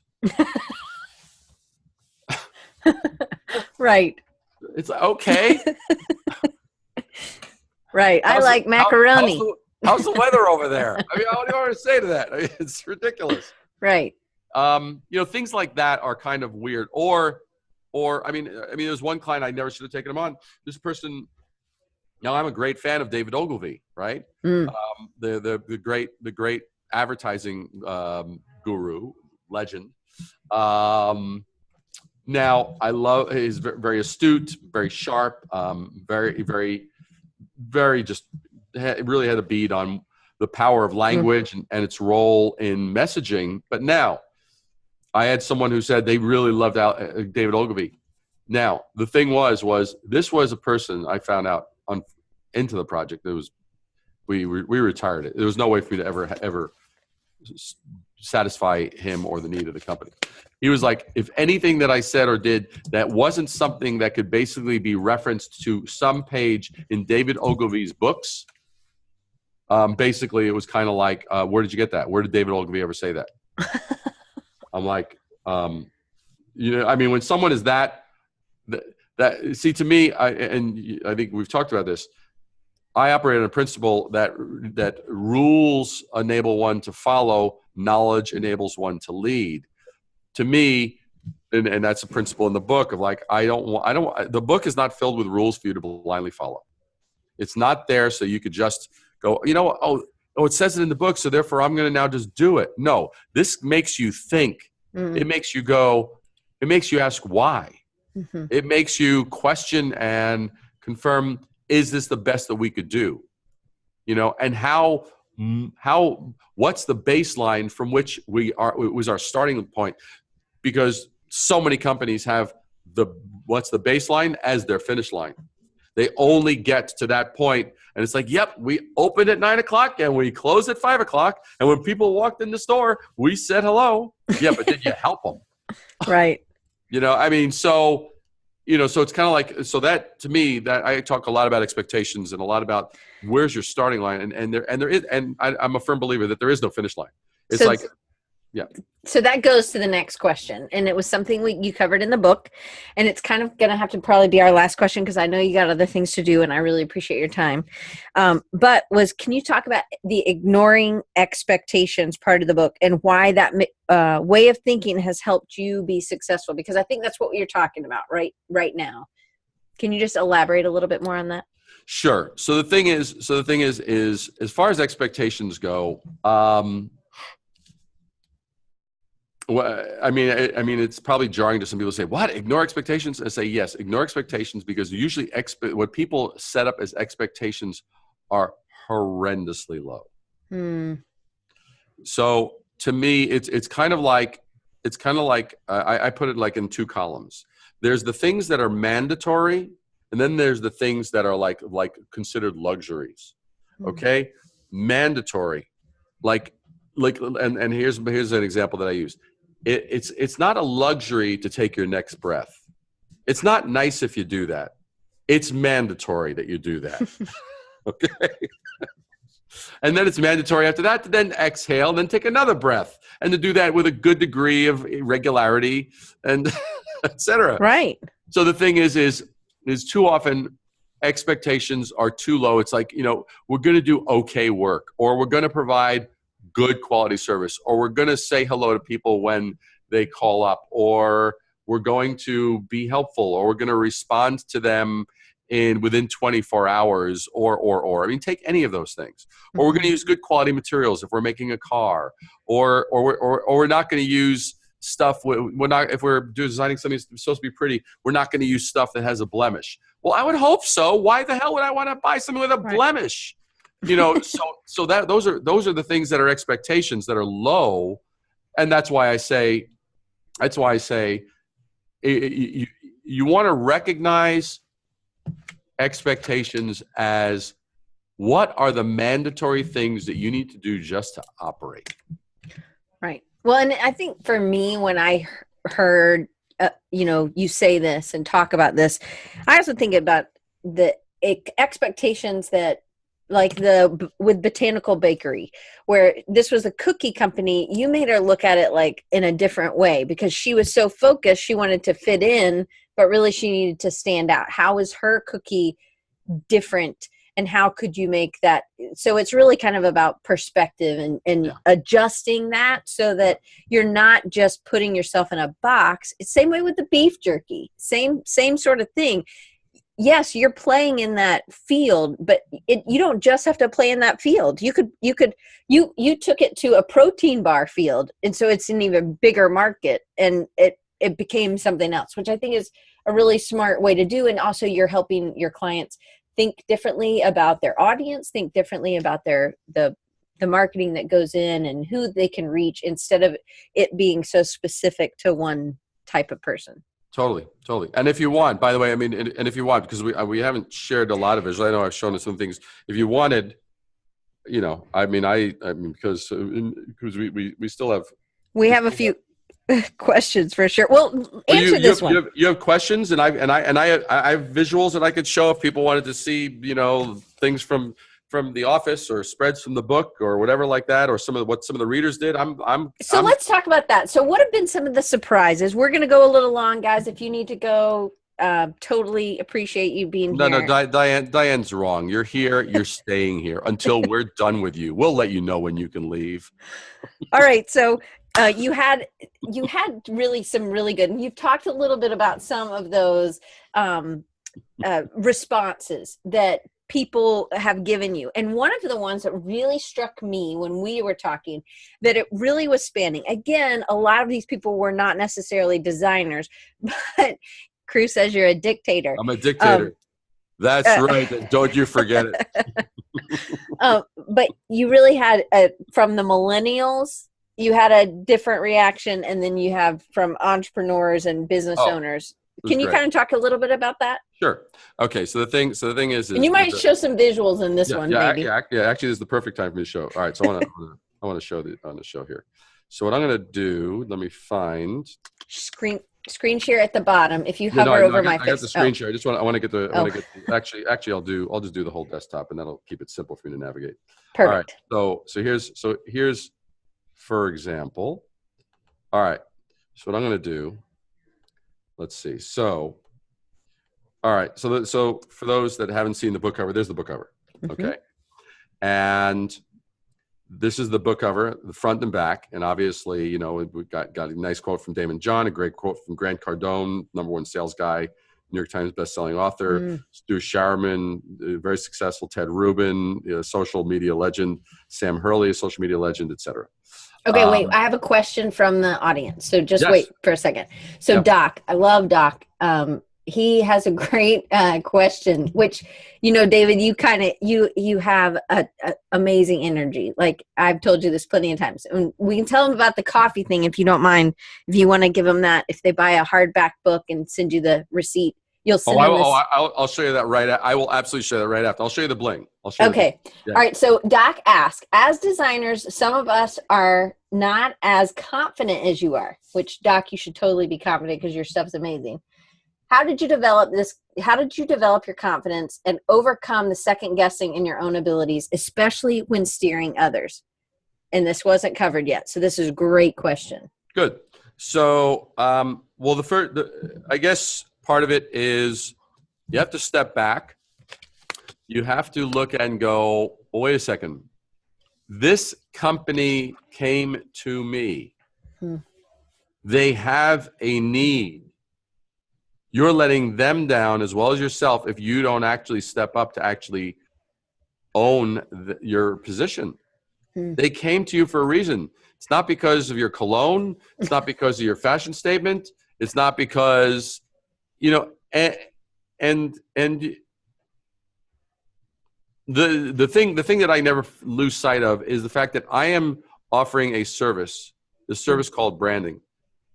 Speaker 1: Right.
Speaker 2: It's okay.
Speaker 1: Right. I like macaroni.
Speaker 2: How's the weather over there? What do you want to say to that? It's ridiculous.
Speaker 1: Right.
Speaker 2: Things like that are kind of weird. Or there's one client I never should have taken him on. This person, I'm a great fan of David Ogilvy, right? The great advertising guru, legend. Now, I love, he's very astute, very sharp, very, very, very just really had a bead on the power of language and its role in messaging. But now, I had someone who said they really loved David Ogilvy. Now, the thing was this was a person I found out into the project. We retired it. There was no way for me to ever satisfy him or the need of the company. He was like, if anything that I said or did that wasn't something that could basically be referenced to some page in David Ogilvy's books, basically it was kind of like, where did you get that? Where did David Ogilvy ever say that? I'm like, when someone is that see, to me, I think we've talked about this. I operate on a principle that rules enable one to follow, knowledge enables one to lead. To me, and that's a principle in the book of like, the book is not filled with rules for you to blindly follow. It's not there so you could just go, it says it in the book, so therefore I'm going to now just do it. No, this makes you think. It makes you go, it makes you ask why. It makes you question and confirm, is this the best that we could do? And what's the baseline from which it was our starting point? Because so many companies have what's the baseline as their finish line. They only get to that point, and it's like, yep, we opened at 9:00 and we closed at 5:00. And when people walked in the store, we said hello. Yeah, but did you help them?
Speaker 1: Right.
Speaker 2: So so it's kind of like, so that to me, that I talk a lot about expectations and a lot about where's your starting line, and there is, and I'm a firm believer that there is no finish line. It's
Speaker 1: So
Speaker 2: like, yeah.
Speaker 1: So that goes to the next question, and it was something you covered in the book, and it's kind of going to have to probably be our last question because I know you got other things to do, and I really appreciate your time. Can you talk about the ignoring expectations part of the book and why that way of thinking has helped you be successful? Because I think that's what you're talking about right now. Can you just elaborate a little bit more on that?
Speaker 2: Sure. So the thing is as far as expectations go, well, I mean, it's probably jarring to some people to say, "What? Ignore expectations?" I say, yes, ignore expectations, because usually what people set up as expectations are horrendously low. So to me, it's kind of like I put it like in two columns. There's the things that are mandatory, and then there's the things that are like considered luxuries. Okay, mandatory, and here's an example that I use. It's not a luxury to take your next breath. It's not nice if you do that. It's mandatory that you do that. Okay. And then it's mandatory after that to then exhale and then take another breath, and to do that with a good degree of regularity and et cetera.
Speaker 1: Right.
Speaker 2: So the thing is too often expectations are too low. It's like, we're going to do okay work, or we're going to provide good quality service, or we're going to say hello to people when they call up, or we're going to be helpful, or we're going to respond to them within 24 hours, or I mean, take any of those things. Or we're going to use good quality materials if we're making a car, or we're not going to use stuff. If we're designing something that's supposed to be pretty, we're not going to use stuff that has a blemish. Well, I would hope so. Why the hell would I want to buy something with a blemish? So those are the things that are expectations that are low, and that's why I say you want to recognize expectations as what are the mandatory things that you need to do just to operate.
Speaker 1: Right. Well, and I think for me, when I heard you say this and talk about this, I also think about the expectations that, like with Botanical Bakery, where this was a cookie company, you made her look at it like in a different way because she was so focused. She wanted to fit in, but really she needed to stand out. How is her cookie different? And how could you make that? So it's really kind of about perspective and adjusting that so that you're not just putting yourself in a box. It's the same way with the beef jerky, same sort of thing. Yes, you're playing in that field, but you don't just have to play in that field. You took it to a protein bar field, and so it's an even bigger market, and it became something else, which I think is a really smart way to do. And also, you're helping your clients think differently about their audience, think differently about the marketing that goes in and who they can reach, instead of it being so specific to one type of person.
Speaker 2: Totally. And if you want, by the way, I mean, and if you want, because we haven't shared a lot of it. I know I've shown some things. If you wanted, I mean, because we still have. We have
Speaker 1: a few questions for sure. Well, answer this one.
Speaker 2: You have questions, and I have visuals that I could show if people wanted to see, things from the office or spreads from the book or whatever like that, or what some of the readers did. Let's
Speaker 1: talk about that. So what have been some of the surprises? We're going to go a little long, guys. If you need to go, totally appreciate you being here.
Speaker 2: No, Diane's wrong. You're here. You're staying here until we're done with you. We'll let you know when you can leave.
Speaker 1: All right. So you had really some really good, and you've talked a little bit about some of those responses that people have given you. And one of the ones that really struck me when we were talking, that it really was spanning. Again, a lot of these people were not necessarily designers, but Crew says you're a dictator.
Speaker 2: I'm a dictator. That's right. Don't you forget it.
Speaker 1: But you really had, from the millennials, you had a different reaction. And then you have from entrepreneurs and business owners. Can you kind of talk a little bit about that?
Speaker 2: Sure. Okay. So the thing is,
Speaker 1: and you might show some visuals in this one, maybe.
Speaker 2: Yeah. Actually, this is the perfect time for me to show. All right. So I want to show here. So what I'm going to do, let me find.
Speaker 1: screen share at the bottom. If you
Speaker 2: Yeah, no,
Speaker 1: hover over
Speaker 2: I
Speaker 1: my
Speaker 2: got the
Speaker 1: face.
Speaker 2: screen share. I want to get the, actually, I'll just do the whole desktop, and that'll keep it simple for you to navigate.
Speaker 1: Perfect.
Speaker 2: All right. So here's, for example, all right. So what I'm going to do, let's see. So, all right. So for those that haven't seen the book cover, there's the book cover. Okay. And this is the book cover, the front and back. And obviously, you know, we've got a nice quote from Damon John, a great quote from Grant Cardone, #1 sales guy, New York Times bestselling author, Stu Sharman, very successful, Ted Rubin, social media legend, Sam Hurley, a social media legend, etc.
Speaker 1: Okay, wait, I have a question from the audience. So just
Speaker 2: Yes.
Speaker 1: wait for a second. So Doc, I love Doc. He has a great question, which, you know, David, you have a amazing energy. Like I've told you this plenty of times. And we can tell them about the coffee thing if you don't mind. If you want to give them that, if they buy a hardback book and send you the receipt, you'll send them this.
Speaker 2: I'll show you that I will absolutely show you that right after. I'll show you the bling.
Speaker 1: Okay. All right. So Doc asks, as designers, some of us are not as confident as you are, which Doc, you should totally be confident because your stuff's amazing. How did you develop this? How did you develop your confidence and overcome the second guessing in your own abilities, especially when steering others? And this wasn't covered yet. So this is a great question.
Speaker 2: Good. So, well, I guess part of it is you have to step back. You have to look and go, well, wait a second. This company came to me. They have a need. You're letting them down as well as yourself if you don't actually step up to actually own your position. They came to you for a reason. It's not because of your cologne. It's not because of your fashion statement. It's not because, you know, and the thing that I never lose sight of is the fact that I am offering a service, the service called branding.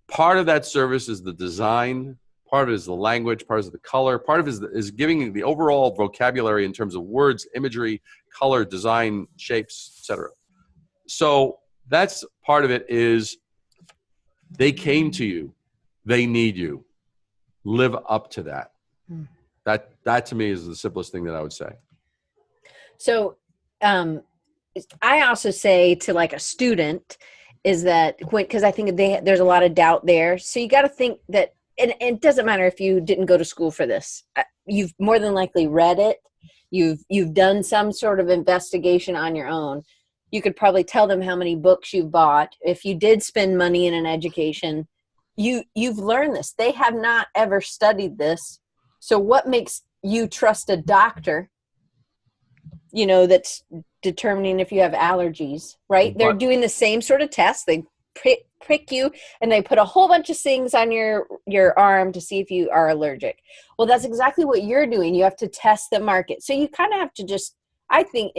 Speaker 2: Part of that service is the design. Part of it is the language, part of it is the color, part of it is giving the overall vocabulary in terms of words, imagery, color, design, shapes, etc. So that's part of it is they came to you. They need you. Live up to that. That to me is the simplest thing that I would say.
Speaker 1: So I also say to like a student is that because I think there's a lot of doubt there. So you got to think that, and it doesn't matter if you didn't go to school for this. You've more than likely read it. You've done some sort of investigation on your own. You could probably tell them how many books you've bought. If you did spend money in an education, you've learned this. They have not ever studied this. So what makes you trust a doctor, you know, that's determining if you have allergies, right? They're doing the same sort of tests. They prick you and they put a whole bunch of things on your arm to see if you are allergic. Well, that's exactly what you're doing. You have to test the market. So you kind of have to just, I think,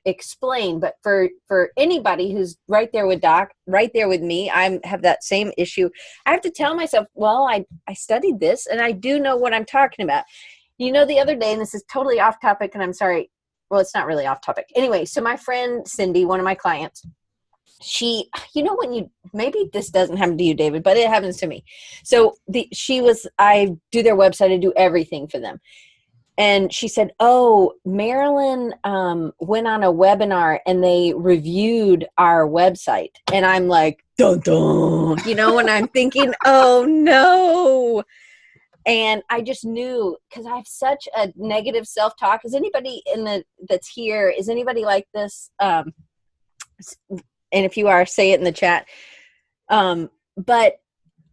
Speaker 1: explain. But for anybody who's right there with Doc, right there with me, I have that same issue. I have to tell myself, well, I studied this and I do know what I'm talking about. You know, the other day, and this is totally off topic, and I'm sorry. Well, it's not really off topic. Anyway, so my friend Cindy, one of my clients, she, you know, maybe this doesn't happen to you, David, but it happens to me. So I do their website, I do everything for them. And she said, oh, Marilyn went on a webinar and they reviewed our website. And I'm like, dun, dun, you know, and I'm thinking, oh no. And I just knew, because I have such a negative self-talk. Is anybody that's here, is anybody like this? And if you are, say it in the chat. But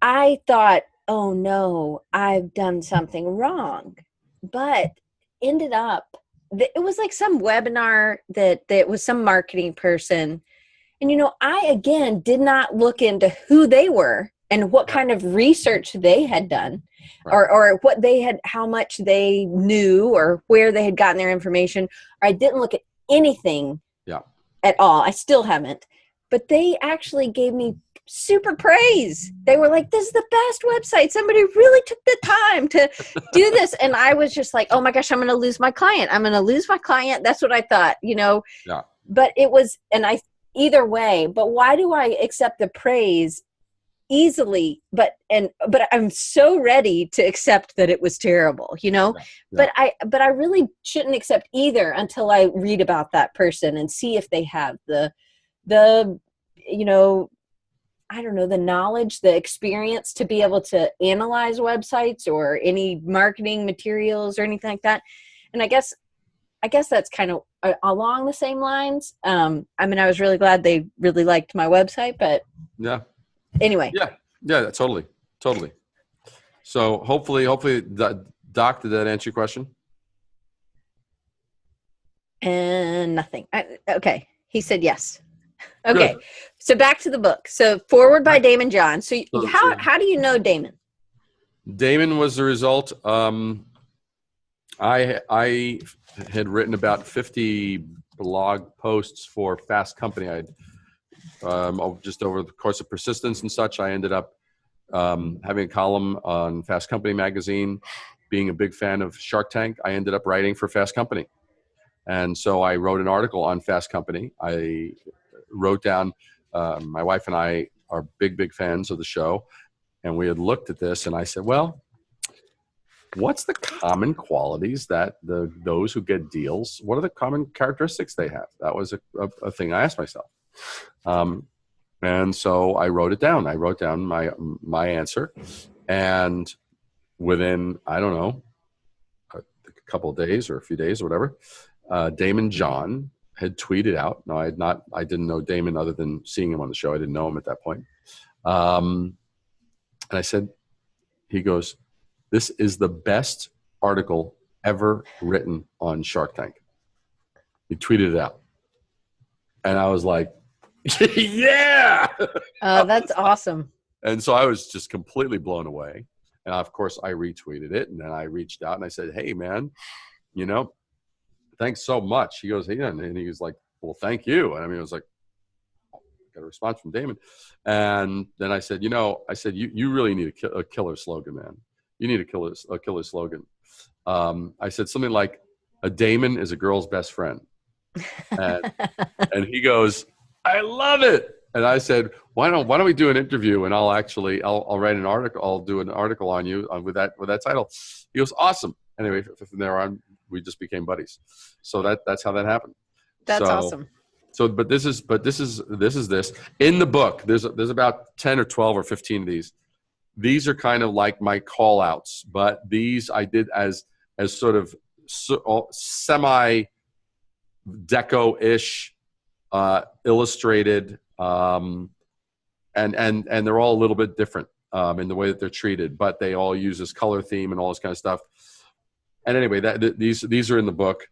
Speaker 1: I thought, oh no, I've done something wrong. But ended up, it was like some webinar that was some marketing person. And, you know, I, again, did not look into who they were and what kind of research they had done, or what they had, how much they knew, or where they had gotten their information. Or I didn't look at anything at all. I still haven't. But they actually gave me super praise. They were like, this is the best website. Somebody really took the time to do this. And I was just like, oh my gosh, I'm going to lose my client. I'm going to lose my client. That's what I thought, you know. But it was, and either way, but why do I accept the praise easily, but I'm so ready to accept that it was terrible, you know.
Speaker 2: Yeah.
Speaker 1: But I really shouldn't accept either until I read about that person and see if they have the you know, I don't know, the knowledge, the experience to be able to analyze websites or any marketing materials or anything like that. And I guess that's kind of along the same lines. I mean, I was really glad they really liked my website, but
Speaker 2: Yeah.
Speaker 1: anyway.
Speaker 2: Yeah, totally. So hopefully, Doc, did that answer your question?
Speaker 1: And nothing. Okay. He said yes. Okay.
Speaker 2: Good.
Speaker 1: So back to the book. So forward by Damon John. So how do you know Damon?
Speaker 2: Damon was the result. I had written about 50 blog posts for Fast Company. I'd just over the course of persistence and such, I ended up having a column on Fast Company magazine. Being a big fan of Shark Tank, I ended up writing for Fast Company. And so I wrote an article on Fast Company. I wrote down, my wife and I are big fans of the show. And we had looked at this and I said, well, what's the common qualities that those who get deals, what are the common characteristics they have? That was a thing I asked myself. And so I wrote it down. I wrote down my answer. And within, I don't know, a couple of days or a few days or whatever, Damon John had tweeted out. No, I didn't know Damon other than seeing him on the show. I didn't know him at that point. And I said, he goes, this is the best article ever written on Shark Tank. He tweeted it out. And I was like, yeah.
Speaker 1: Oh, that's awesome.
Speaker 2: And so I was just completely blown away. And of course I retweeted it. And then I reached out and I said, hey man, you know, thanks so much. He goes, hey, and he was like, well, thank you. And I mean, it was like, got a response from Damon. And then I said, you really need a killer slogan, man. You need a killer slogan. I said something like, a Damon is a girl's best friend. And he goes, I love it. And I said, why don't we do an interview and I'll write an article. I'll do an article on you with that title. He goes, awesome. Anyway, from there on, we just became buddies. So that's how that happened.
Speaker 1: That's awesome.
Speaker 2: So, but this is in the book. There's about 10 or 12 or 15 of these. These are kind of like my call outs, but these I did as sort of semi deco-ish, illustrated, and they're all a little bit different in the way that they're treated, but they all use this color theme and all this kind of stuff. And anyway, these are in the book.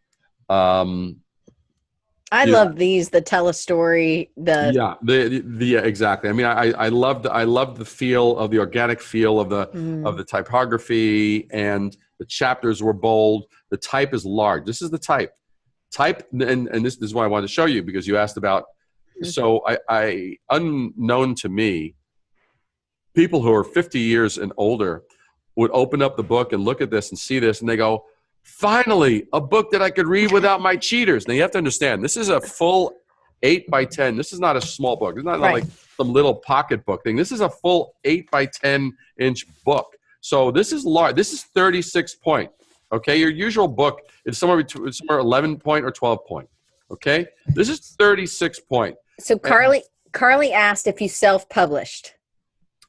Speaker 1: I love these, the tell a story.
Speaker 2: Exactly. I mean, I loved the feel of the organic feel of the typography, and the chapters were bold. The type is large. This is the type, and this is why I wanted to show you, because you asked about. So I unknown to me, people who are 50 years and older would open up the book and look at this and see this, and they go, finally, a book that I could read without my cheaters. Now, you have to understand, this is a full 8 by 10. This is not a small book. It's not like some little pocket book thing. This is a full 8 by 10 inch book. So this is large. This is 36 point. Okay, your usual book is somewhere 11 point or 12 point. Okay, this is 36 point.
Speaker 1: So Carly asked if you self-published.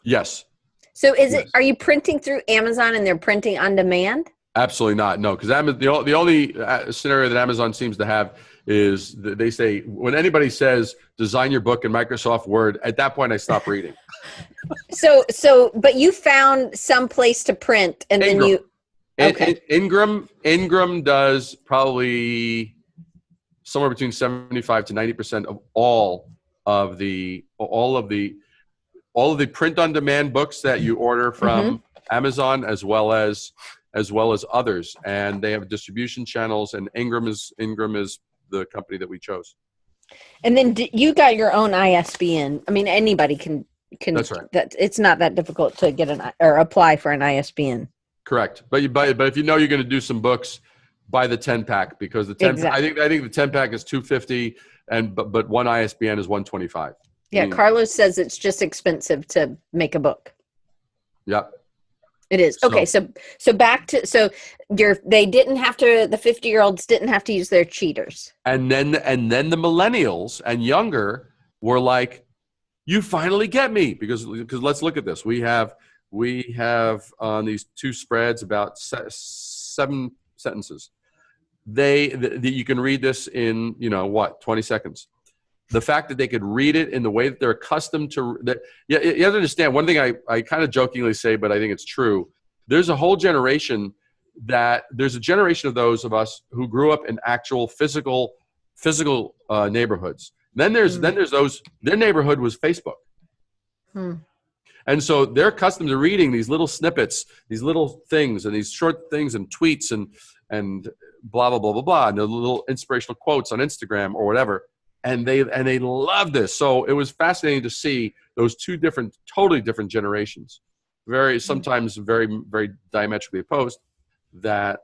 Speaker 2: Yes.
Speaker 1: So are you printing through Amazon and they're printing on demand?
Speaker 2: Absolutely not. No, because the only scenario that Amazon seems to have is they say, when anybody says design your book in Microsoft Word, at that point I stop reading.
Speaker 1: But you found some place to print, and Ingram. Then you. Okay. Ingram does probably somewhere between 75 to 90% of all of the print on demand books that you order from Amazon, as well as others, and they have distribution channels, and Ingram is the company that we chose. And then you got your own ISBN. I mean, anybody can.
Speaker 2: That's right.
Speaker 1: It's not that difficult to get or apply for an ISBN.
Speaker 2: Correct, but if you know you're going to do some books, buy the 10-pack, because the 10. Exactly. I think the 10-pack is $250, but one ISBN is $125.
Speaker 1: Yeah, Carlos says it's just expensive to make a book.
Speaker 2: Yep.
Speaker 1: It is. Okay, so back to they didn't have to, the 50-year-olds didn't have to use their cheaters.
Speaker 2: And then the millennials and younger were like, you finally get me, because let's look at this. We have on these two spreads about 7 sentences. You can read this in 20 seconds. The fact that they could read it in the way that they're accustomed to that. Yeah, you have to understand one thing. I kind of jokingly say, but I think it's true. There's a whole generation there's a generation of those of us who grew up in actual physical neighborhoods. Then there's those, their neighborhood was Facebook. And so they're accustomed to reading these little snippets, these little things, and these short things and tweets and blah, blah, blah, blah, blah, and the little inspirational quotes on Instagram or whatever. And they love this. So it was fascinating to see those two totally different generations, sometimes very, very diametrically opposed, that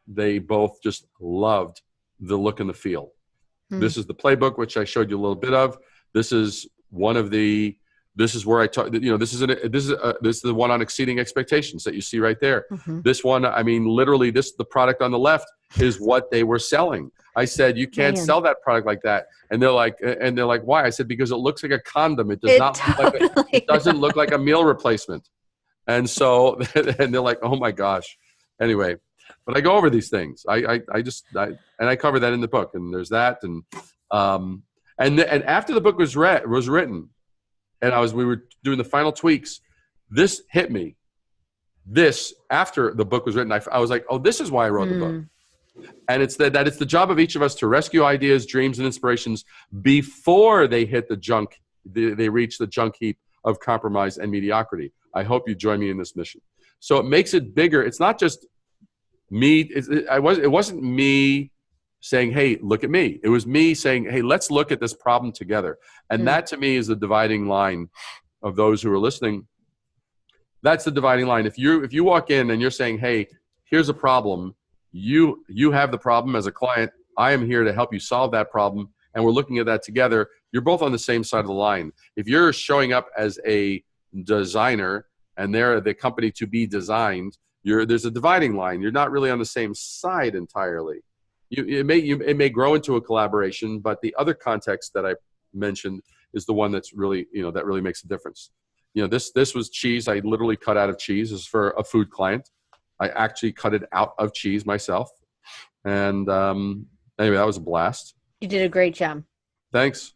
Speaker 2: they both just loved the look and the feel. This is the Playbook, which I showed you a little bit of. This is where I talk. This is the one on exceeding expectations that you see right there. This one, I mean, literally, the product on the left is what they were selling. I said, you can't sell that product like that, and they're like, why? I said, because it looks like a condom. It does not totally look like it doesn't look like a meal replacement. And so, and they're like, oh my gosh. Anyway, but I go over these things. I cover that in the book, and there's that, and after the book was written, and we were doing the final tweaks, this hit me. After the book was written, I was like, oh, this is why I wrote the book. And it's that it's the job of each of us to rescue ideas, dreams, and inspirations before they hit the junk. They reach the junk heap of compromise and mediocrity. I hope you join me in this mission. So it makes it bigger. It's not just me. It wasn't me saying, hey, look at me. It was me saying, hey, let's look at this problem together. And that to me is the dividing line of those who are listening. That's the dividing line. If you walk in and you're saying, hey, here's a problem, you have the problem as a client, I am here to help you solve that problem, and we're looking at that together, you're both on the same side of the line. If you're showing up as a designer and they're the company to be designed, there's a dividing line. You're not really on the same side entirely. It may grow into a collaboration, but the other context that I mentioned is the one that's really, that really makes a difference. This was cheese. I literally cut out of cheese. This is for a food client. I actually cut it out of cheese myself. And anyway, that was a blast.
Speaker 1: You did a great job.
Speaker 2: Thanks.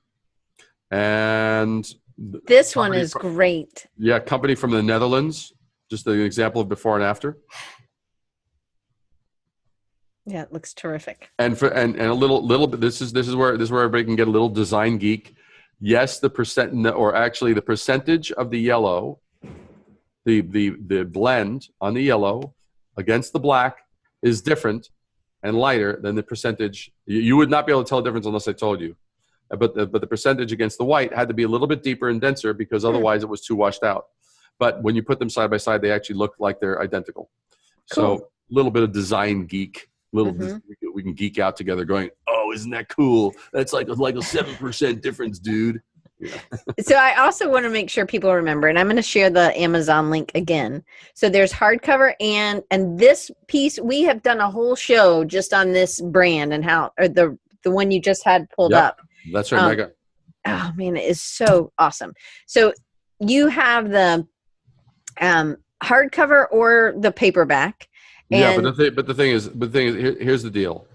Speaker 2: And
Speaker 1: this one is great.
Speaker 2: Yeah, company from the Netherlands. Just an example of before and after.
Speaker 1: Yeah, it looks terrific.
Speaker 2: And a little bit. This is where everybody can get a little design geek. Yes, the percentage of the yellow, the blend on the yellow against the black is different and lighter than the percentage. You would not be able to tell the difference unless I told you. But the percentage against the white had to be a little bit deeper and denser because otherwise it was too washed out. But when you put them side by side, they actually look like they're identical. Cool. So a little bit of design geek. We can geek out together going, oh, isn't that cool? That's like a 7% difference, dude. Yeah.
Speaker 1: So I also want to make sure people remember, and I'm going to share the Amazon link again. So there's hardcover and this piece, we have done a whole show just on this brand and how, or the one you just had pulled up.
Speaker 2: That's right, Mega.
Speaker 1: Oh man, it is so awesome. So you have the hardcover or the paperback.
Speaker 2: Yeah, but the thing is, here's the deal.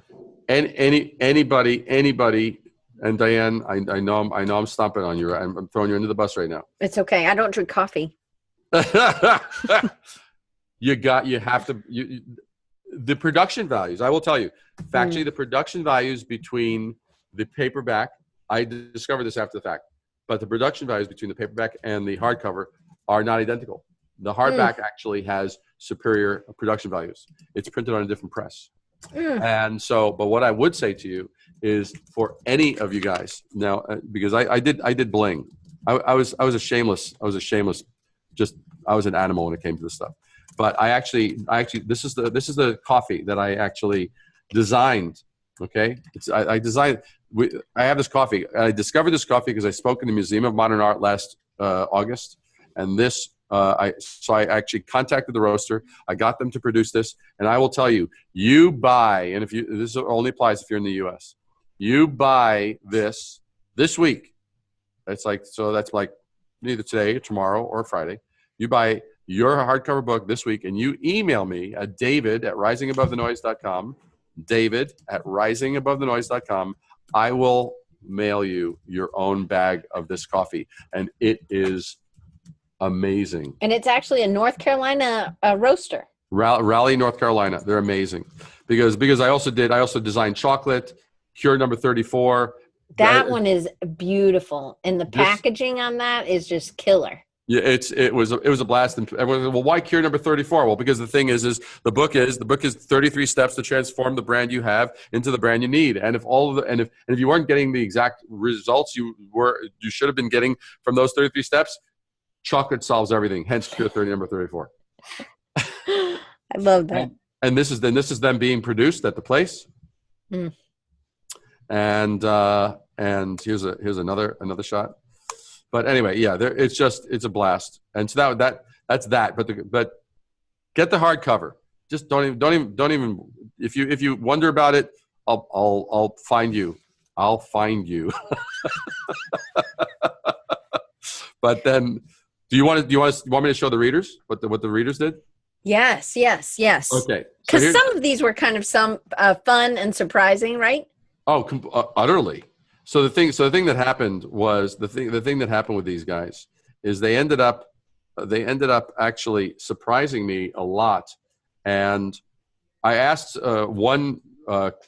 Speaker 2: Anybody, and Diane, I know I'm stomping on you. I'm throwing you under the bus right now.
Speaker 1: It's okay. I don't drink coffee.
Speaker 2: The production values. I will tell you, factually, the production values between the paperback. I discovered this after the fact, but the production values between the paperback and the hardcover are not identical. The hardback actually has superior production values. It's printed on a different press. And so, but what I would say to you is for any of you guys now, because I did bling. I was a shameless, I was an animal when it came to this stuff. But I actually, this is the coffee that I actually designed Okay, I designed. I have this coffee. I discovered this coffee because I spoke in the Museum of Modern Art last August, and this. I actually contacted the roaster. I got them to produce this, and I will tell you, you buy, and if you this only applies if you're in the U.S. You buy this week. That's like either today, or tomorrow, or Friday. You buy your hardcover book this week, and you email me at david@risingabovethenoise.com. david@risingabovethenoise.com. I will mail you your own bag of this coffee, and it is amazing.
Speaker 1: And it's actually a North Carolina roaster.
Speaker 2: Raleigh, North Carolina. They're amazing because I also designed chocolate, Cure number 34.
Speaker 1: That one is beautiful, and the packaging on that is just killer.
Speaker 2: Yeah, it was a blast. And everyone, well, why Cure number 34? Well, because the thing is the book is 33 steps to transform the brand you have into the brand you need. And if if you weren't getting the exact results you should have been getting from those 33 steps, chocolate solves everything. Hence Cure number 34.
Speaker 1: I love that.
Speaker 2: And this is them being produced at the place.
Speaker 1: Mm.
Speaker 2: And here's another shot. But anyway, yeah, it's a blast. And so that's that. But get the hardcover. Just don't even if you wonder about it, I'll find you. I'll find you. But then, do you want me to show the readers what the readers did?
Speaker 1: Yes.
Speaker 2: Okay.
Speaker 1: Because some of these were kind of fun and surprising, right?
Speaker 2: Oh, utterly. So the thing that happened was the thing that happened with these guys is they ended up actually surprising me a lot. And I asked one book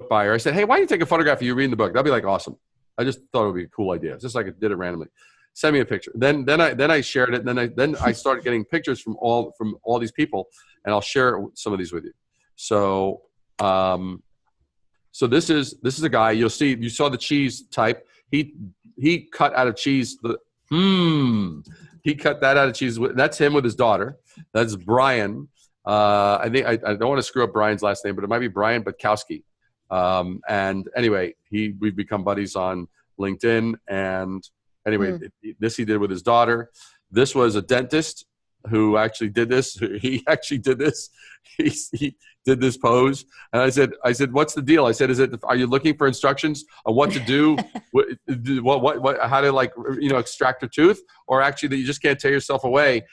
Speaker 2: buyer, I said, "Hey, why don't you take a photograph of you reading the book? That'd be like awesome." I just thought it would be a cool idea. It's just like I did it randomly. Send me a picture. Then I shared it. And then I started getting pictures from all these people, and I'll share some of these with you. So so this is a guy. You saw the cheese type. He cut out of cheese. He cut that out of cheese. That's him with his daughter. That's Brian. I think I don't want to screw up Brian's last name, but it might be Brian Butkowski. And anyway, we've become buddies on LinkedIn. And anyway, this he did with his daughter. This was a dentist who actually did this. He actually did this. He did this pose. And I said, "What's the deal?" I said, are you looking for instructions on what to do? How to extract a tooth, or actually that you just can't tear yourself away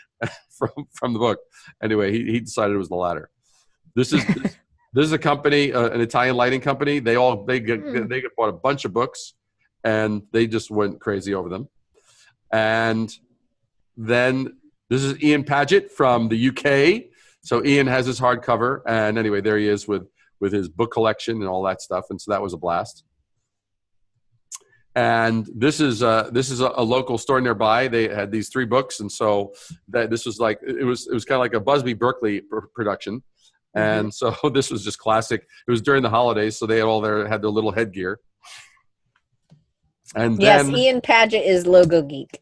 Speaker 2: from the book? Anyway, he decided it was the latter. This is a company, an Italian lighting company. They bought a bunch of books, and they just went crazy over them. And then this is Ian Paget from the UK. So Ian has his hardcover, and anyway, there he is with his book collection and all that stuff. And so that was a blast. And this is a local store nearby. They had these 3 books, and so this was like it was kind of like a Busby Berkeley production. And so this was just classic. It was during the holidays, so they had their little headgear. And
Speaker 1: yes,
Speaker 2: then,
Speaker 1: Ian Paget is Logo Geek.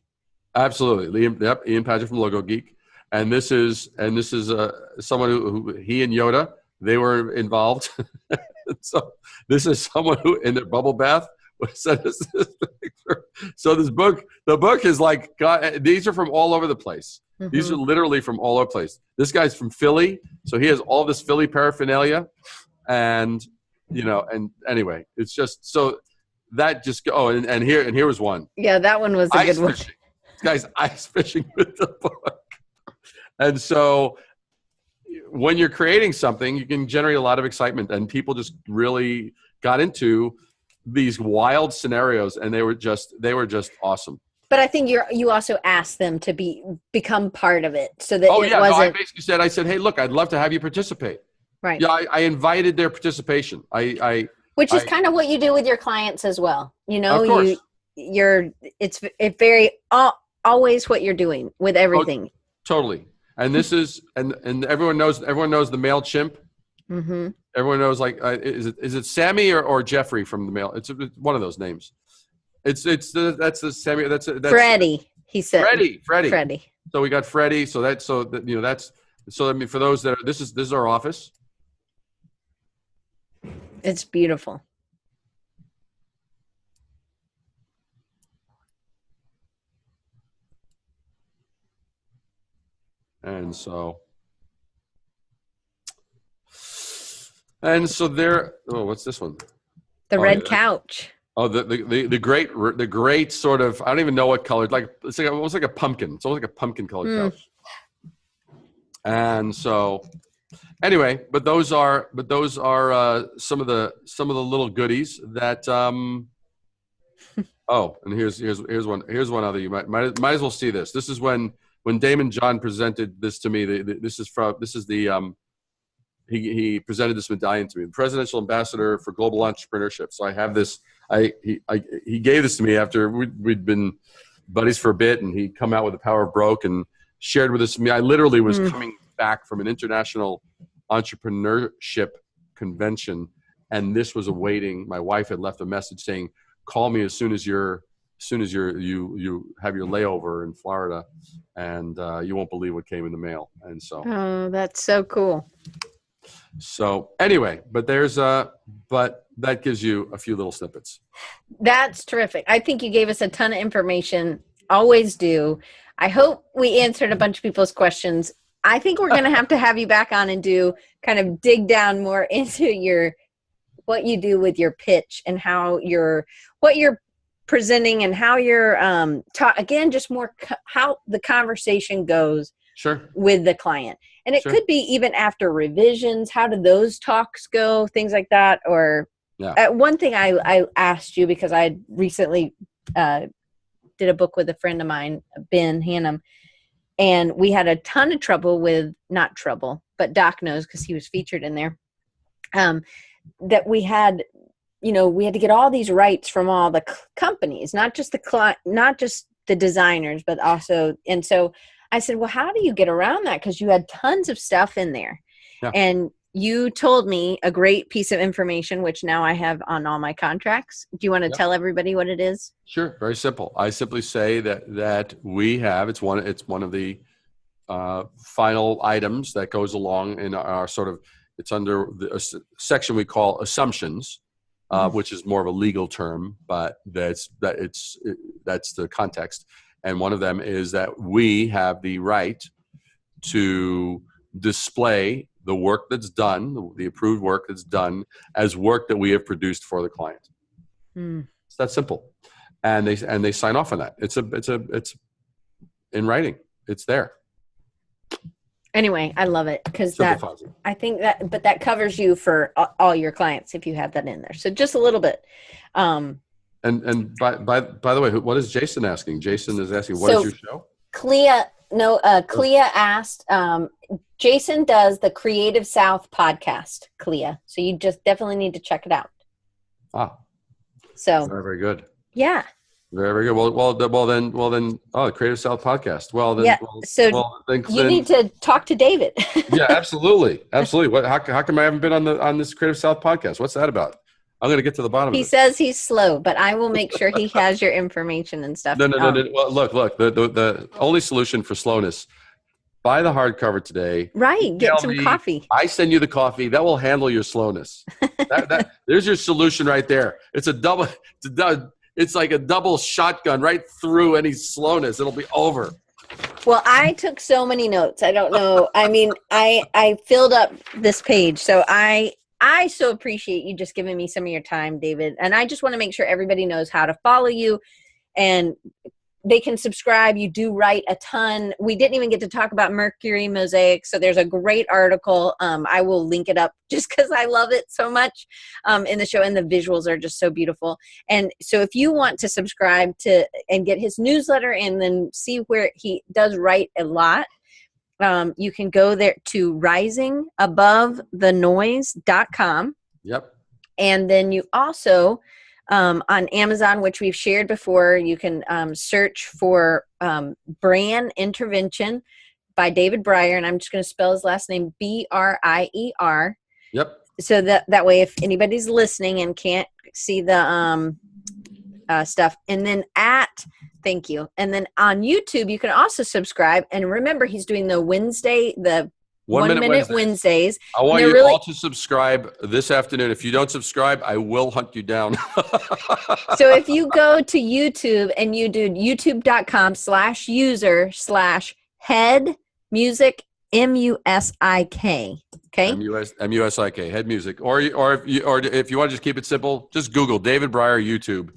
Speaker 2: Absolutely, Ian Paget from Logo Geek. And this is someone who he and Yoda, they were involved. So this is someone who in their bubble bath sent us this picture. So the book is like, God, these are from all over the place. Mm-hmm. These are literally from all over the place. This guy's from Philly, so he has all this Philly paraphernalia, and and anyway, it's just so that just and here was one.
Speaker 1: Yeah, that one was a good one.
Speaker 2: This guy's ice fishing with the book. And so when you're creating something, you can generate a lot of excitement, and people just really got into these wild scenarios, and they were just awesome.
Speaker 1: But I think you also asked them to become part of it, so that
Speaker 2: I basically said, "Hey, look, I'd love to have you participate."
Speaker 1: Right.
Speaker 2: Yeah, I invited their participation.
Speaker 1: Which is kind of what you do with your clients as well.
Speaker 2: Of course.
Speaker 1: It's very always what you're doing with everything.
Speaker 2: Oh, totally. And this is and everyone knows the male chimp.
Speaker 1: Mm-hmm.
Speaker 2: Everyone knows, like, is it Sammy or Jeffrey from the male? It's one of those names. That's the Sammy. That's
Speaker 1: Freddie. He said
Speaker 2: Freddie. So we got Freddie. So I mean, for those that this is our office.
Speaker 1: It's beautiful.
Speaker 2: And so there. Oh, what's this one?
Speaker 1: The red couch.
Speaker 2: Oh, the great sort of, I don't even know what color. It's almost like a pumpkin. It's almost like a pumpkin colored couch. And so, anyway, but those are some of the little goodies that. Oh, and here's one other. You might as well see this. This is when Damon John presented this to me. He presented this medallion to me, the Presidential Ambassador for Global Entrepreneurship. So I have this. He gave this to me after we'd been buddies for a bit, and he'd come out with the Power of Broke and shared with us. I literally was coming back from an international entrepreneurship convention, and this was awaiting. My wife had left a message saying, "Call me as soon as you have your layover in Florida, and you won't believe what came in the mail." And so,
Speaker 1: oh, that's so cool.
Speaker 2: So anyway, but that gives you a few little snippets.
Speaker 1: That's terrific. I think you gave us a ton of information. Always do. I hope we answered a bunch of people's questions. I think we're going to have you back on and dig down more into what you do with your pitch and what you're presenting and how you're again, just more how the conversation goes.
Speaker 2: Sure.
Speaker 1: With the client. And it could be even after revisions. How do those talks go? Things like that. Or one thing I asked you, because I recently did a book with a friend of mine, Ben Hannum, and we had a ton of trouble with, not trouble, but Doc knows because he was featured in there, that we had to get all these rights from all the companies, not just the designers, but also, and so I said, well, how do you get around that? Because you had tons of stuff in there. Yeah. And you told me a great piece of information, which now I have on all my contracts. Do you want to tell everybody what it is? Sure.
Speaker 2: Very simple. I simply say that we have, it's one of the final items that goes along in our it's under a section we call assumptions, which is more of a legal term, but that's the context. And one of them is that we have the right to display the work that's done, the approved work that's done, as work that we have produced for the client. It's that simple, and they sign off on that. It's in writing. It's there.
Speaker 1: Anyway, I love it because I think that covers you for all your clients if you have that in there. So just a little bit.
Speaker 2: And by the way, what is Jason asking? Jason is asking, what is your show?
Speaker 1: Clea asked, Jason does the Creative South podcast, Clea. So you just definitely need to check it out. So
Speaker 2: very, very good.
Speaker 1: Yeah.
Speaker 2: Very, very good. Well then, the Creative South podcast. Well then,
Speaker 1: you need to talk to David.
Speaker 2: Yeah, absolutely. Absolutely. How come I haven't been on this Creative South podcast? What's that about? I'm going to get to the bottom of it.
Speaker 1: He says he's slow, but I will make sure he has your information and stuff.
Speaker 2: No. Well, look, the only solution for slowness, buy the hardcover today.
Speaker 1: Right. Get some coffee.
Speaker 2: I send you the coffee. That will handle your slowness. There's your solution right there. It's like a double shotgun right through any slowness. It'll be over.
Speaker 1: Well, I took so many notes. I don't know. I mean, I filled up this page. So I so appreciate you just giving me some of your time, David. And I just want to make sure everybody knows how to follow you and they can subscribe. You do write a ton. We didn't even get to talk about Mercury Mosaic. So there's a great article. I will link it up just because I love it so much in the show, and the visuals are just so beautiful. And so if you want to subscribe to and get his newsletter and then see where he does write a lot, you can go there to risingabovethenoise.com.
Speaker 2: Yep.
Speaker 1: And then you also, on Amazon, which we've shared before, you can search for Brand Intervention by David Brier. And I'm just going to spell his last name, Brier.
Speaker 2: Yep.
Speaker 1: So that way, if anybody's listening and can't see the stuff. And then thank you. And then on YouTube, you can also subscribe. And remember, he's doing the Wednesday,
Speaker 2: 1 Minute
Speaker 1: Wednesdays.
Speaker 2: I want you all to subscribe this afternoon. If you don't subscribe, I will hunt you down.
Speaker 1: So if you go to YouTube and you do youtube.com/user/head music, MUSIK. Okay.
Speaker 2: MUSIK, head music. Or if you want to just keep it simple, just Google David Brier YouTube.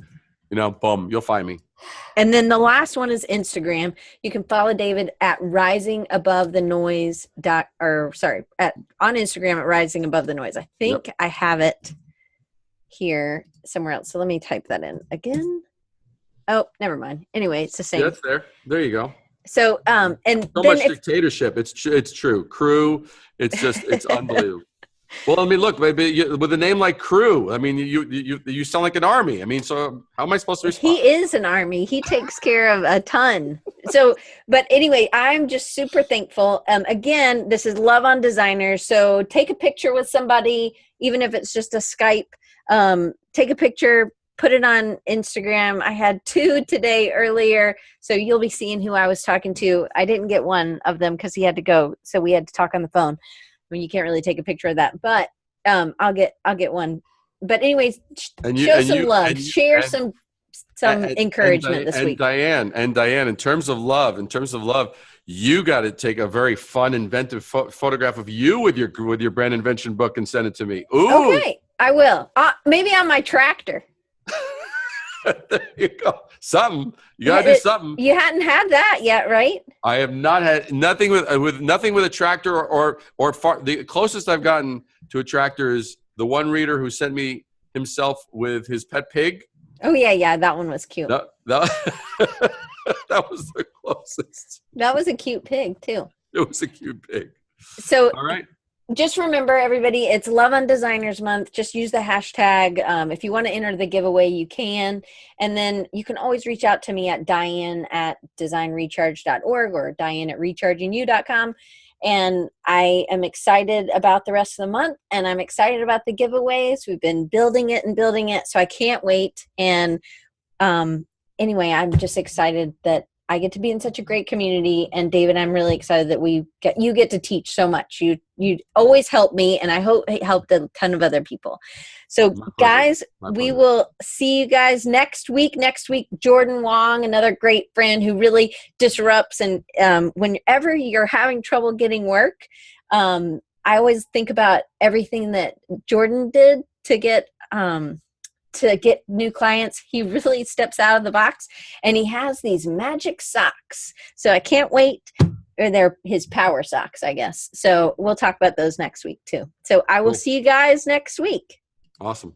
Speaker 2: Boom, you'll find me.
Speaker 1: And then the last one is Instagram. You can follow David at Rising Above the Noise on Instagram at Rising Above the Noise. I think I have it here somewhere else. So let me type that in again. Oh, never mind. Anyway, it's the same.
Speaker 2: Yeah, that's there. There you go.
Speaker 1: So, and
Speaker 2: so much dictatorship. It's true. Crew. It's unbelievable. Well, I mean, look, baby, with a name like Crew, I mean, you sound like an army. I mean, so how am I supposed to respond?
Speaker 1: He is an army. He takes care of a ton. So, but anyway, I'm just super thankful. Again, this is Love on Designers. So take a picture with somebody, even if it's just a Skype. Take a picture, put it on Instagram. I had 2 today earlier, so you'll be seeing who I was talking to. I didn't get one of them because he had to go, so we had to talk on the phone. I mean, you can't really take a picture of that, but I'll get one. But anyways, show some love, share some encouragement this week.
Speaker 2: Diane, in terms of love, you got to take a very fun, inventive photograph of you with your brand invention book and send it to me. Ooh. Okay,
Speaker 1: I will. Maybe on my tractor.
Speaker 2: There you go. Something. You got to do something.
Speaker 1: You hadn't had that yet, right?
Speaker 2: I have not had nothing with a tractor or far. The closest I've gotten to a tractor is the one reader who sent me himself with his pet pig.
Speaker 1: Oh yeah, that one was cute.
Speaker 2: That was the closest.
Speaker 1: That was a cute pig too.
Speaker 2: It was a cute pig.
Speaker 1: So
Speaker 2: all right.
Speaker 1: Just remember, everybody, it's Love on Designers Month. Just use the hashtag. If you want to enter the giveaway, you can. And then you can always reach out to me at diane@designrecharge.org or diane@rechargingyou.com. And I am excited about the rest of the month, and I'm excited about the giveaways. We've been building it, so I can't wait. And anyway, I'm just excited that I get to be in such a great community. And David, I'm really excited that you get to teach so much. You always help me, and I hope it helped a ton of other people. So guys, we will see you guys next week. Next week, Jordan Wong, another great friend who really disrupts. And whenever you're having trouble getting work, I always think about everything that Jordan did to get new clients. He really steps out of the box, and he has these magic socks. So I can't wait. Or they're his power socks, I guess. So we'll talk about those next week too. So I will see you guys next week.
Speaker 2: Awesome.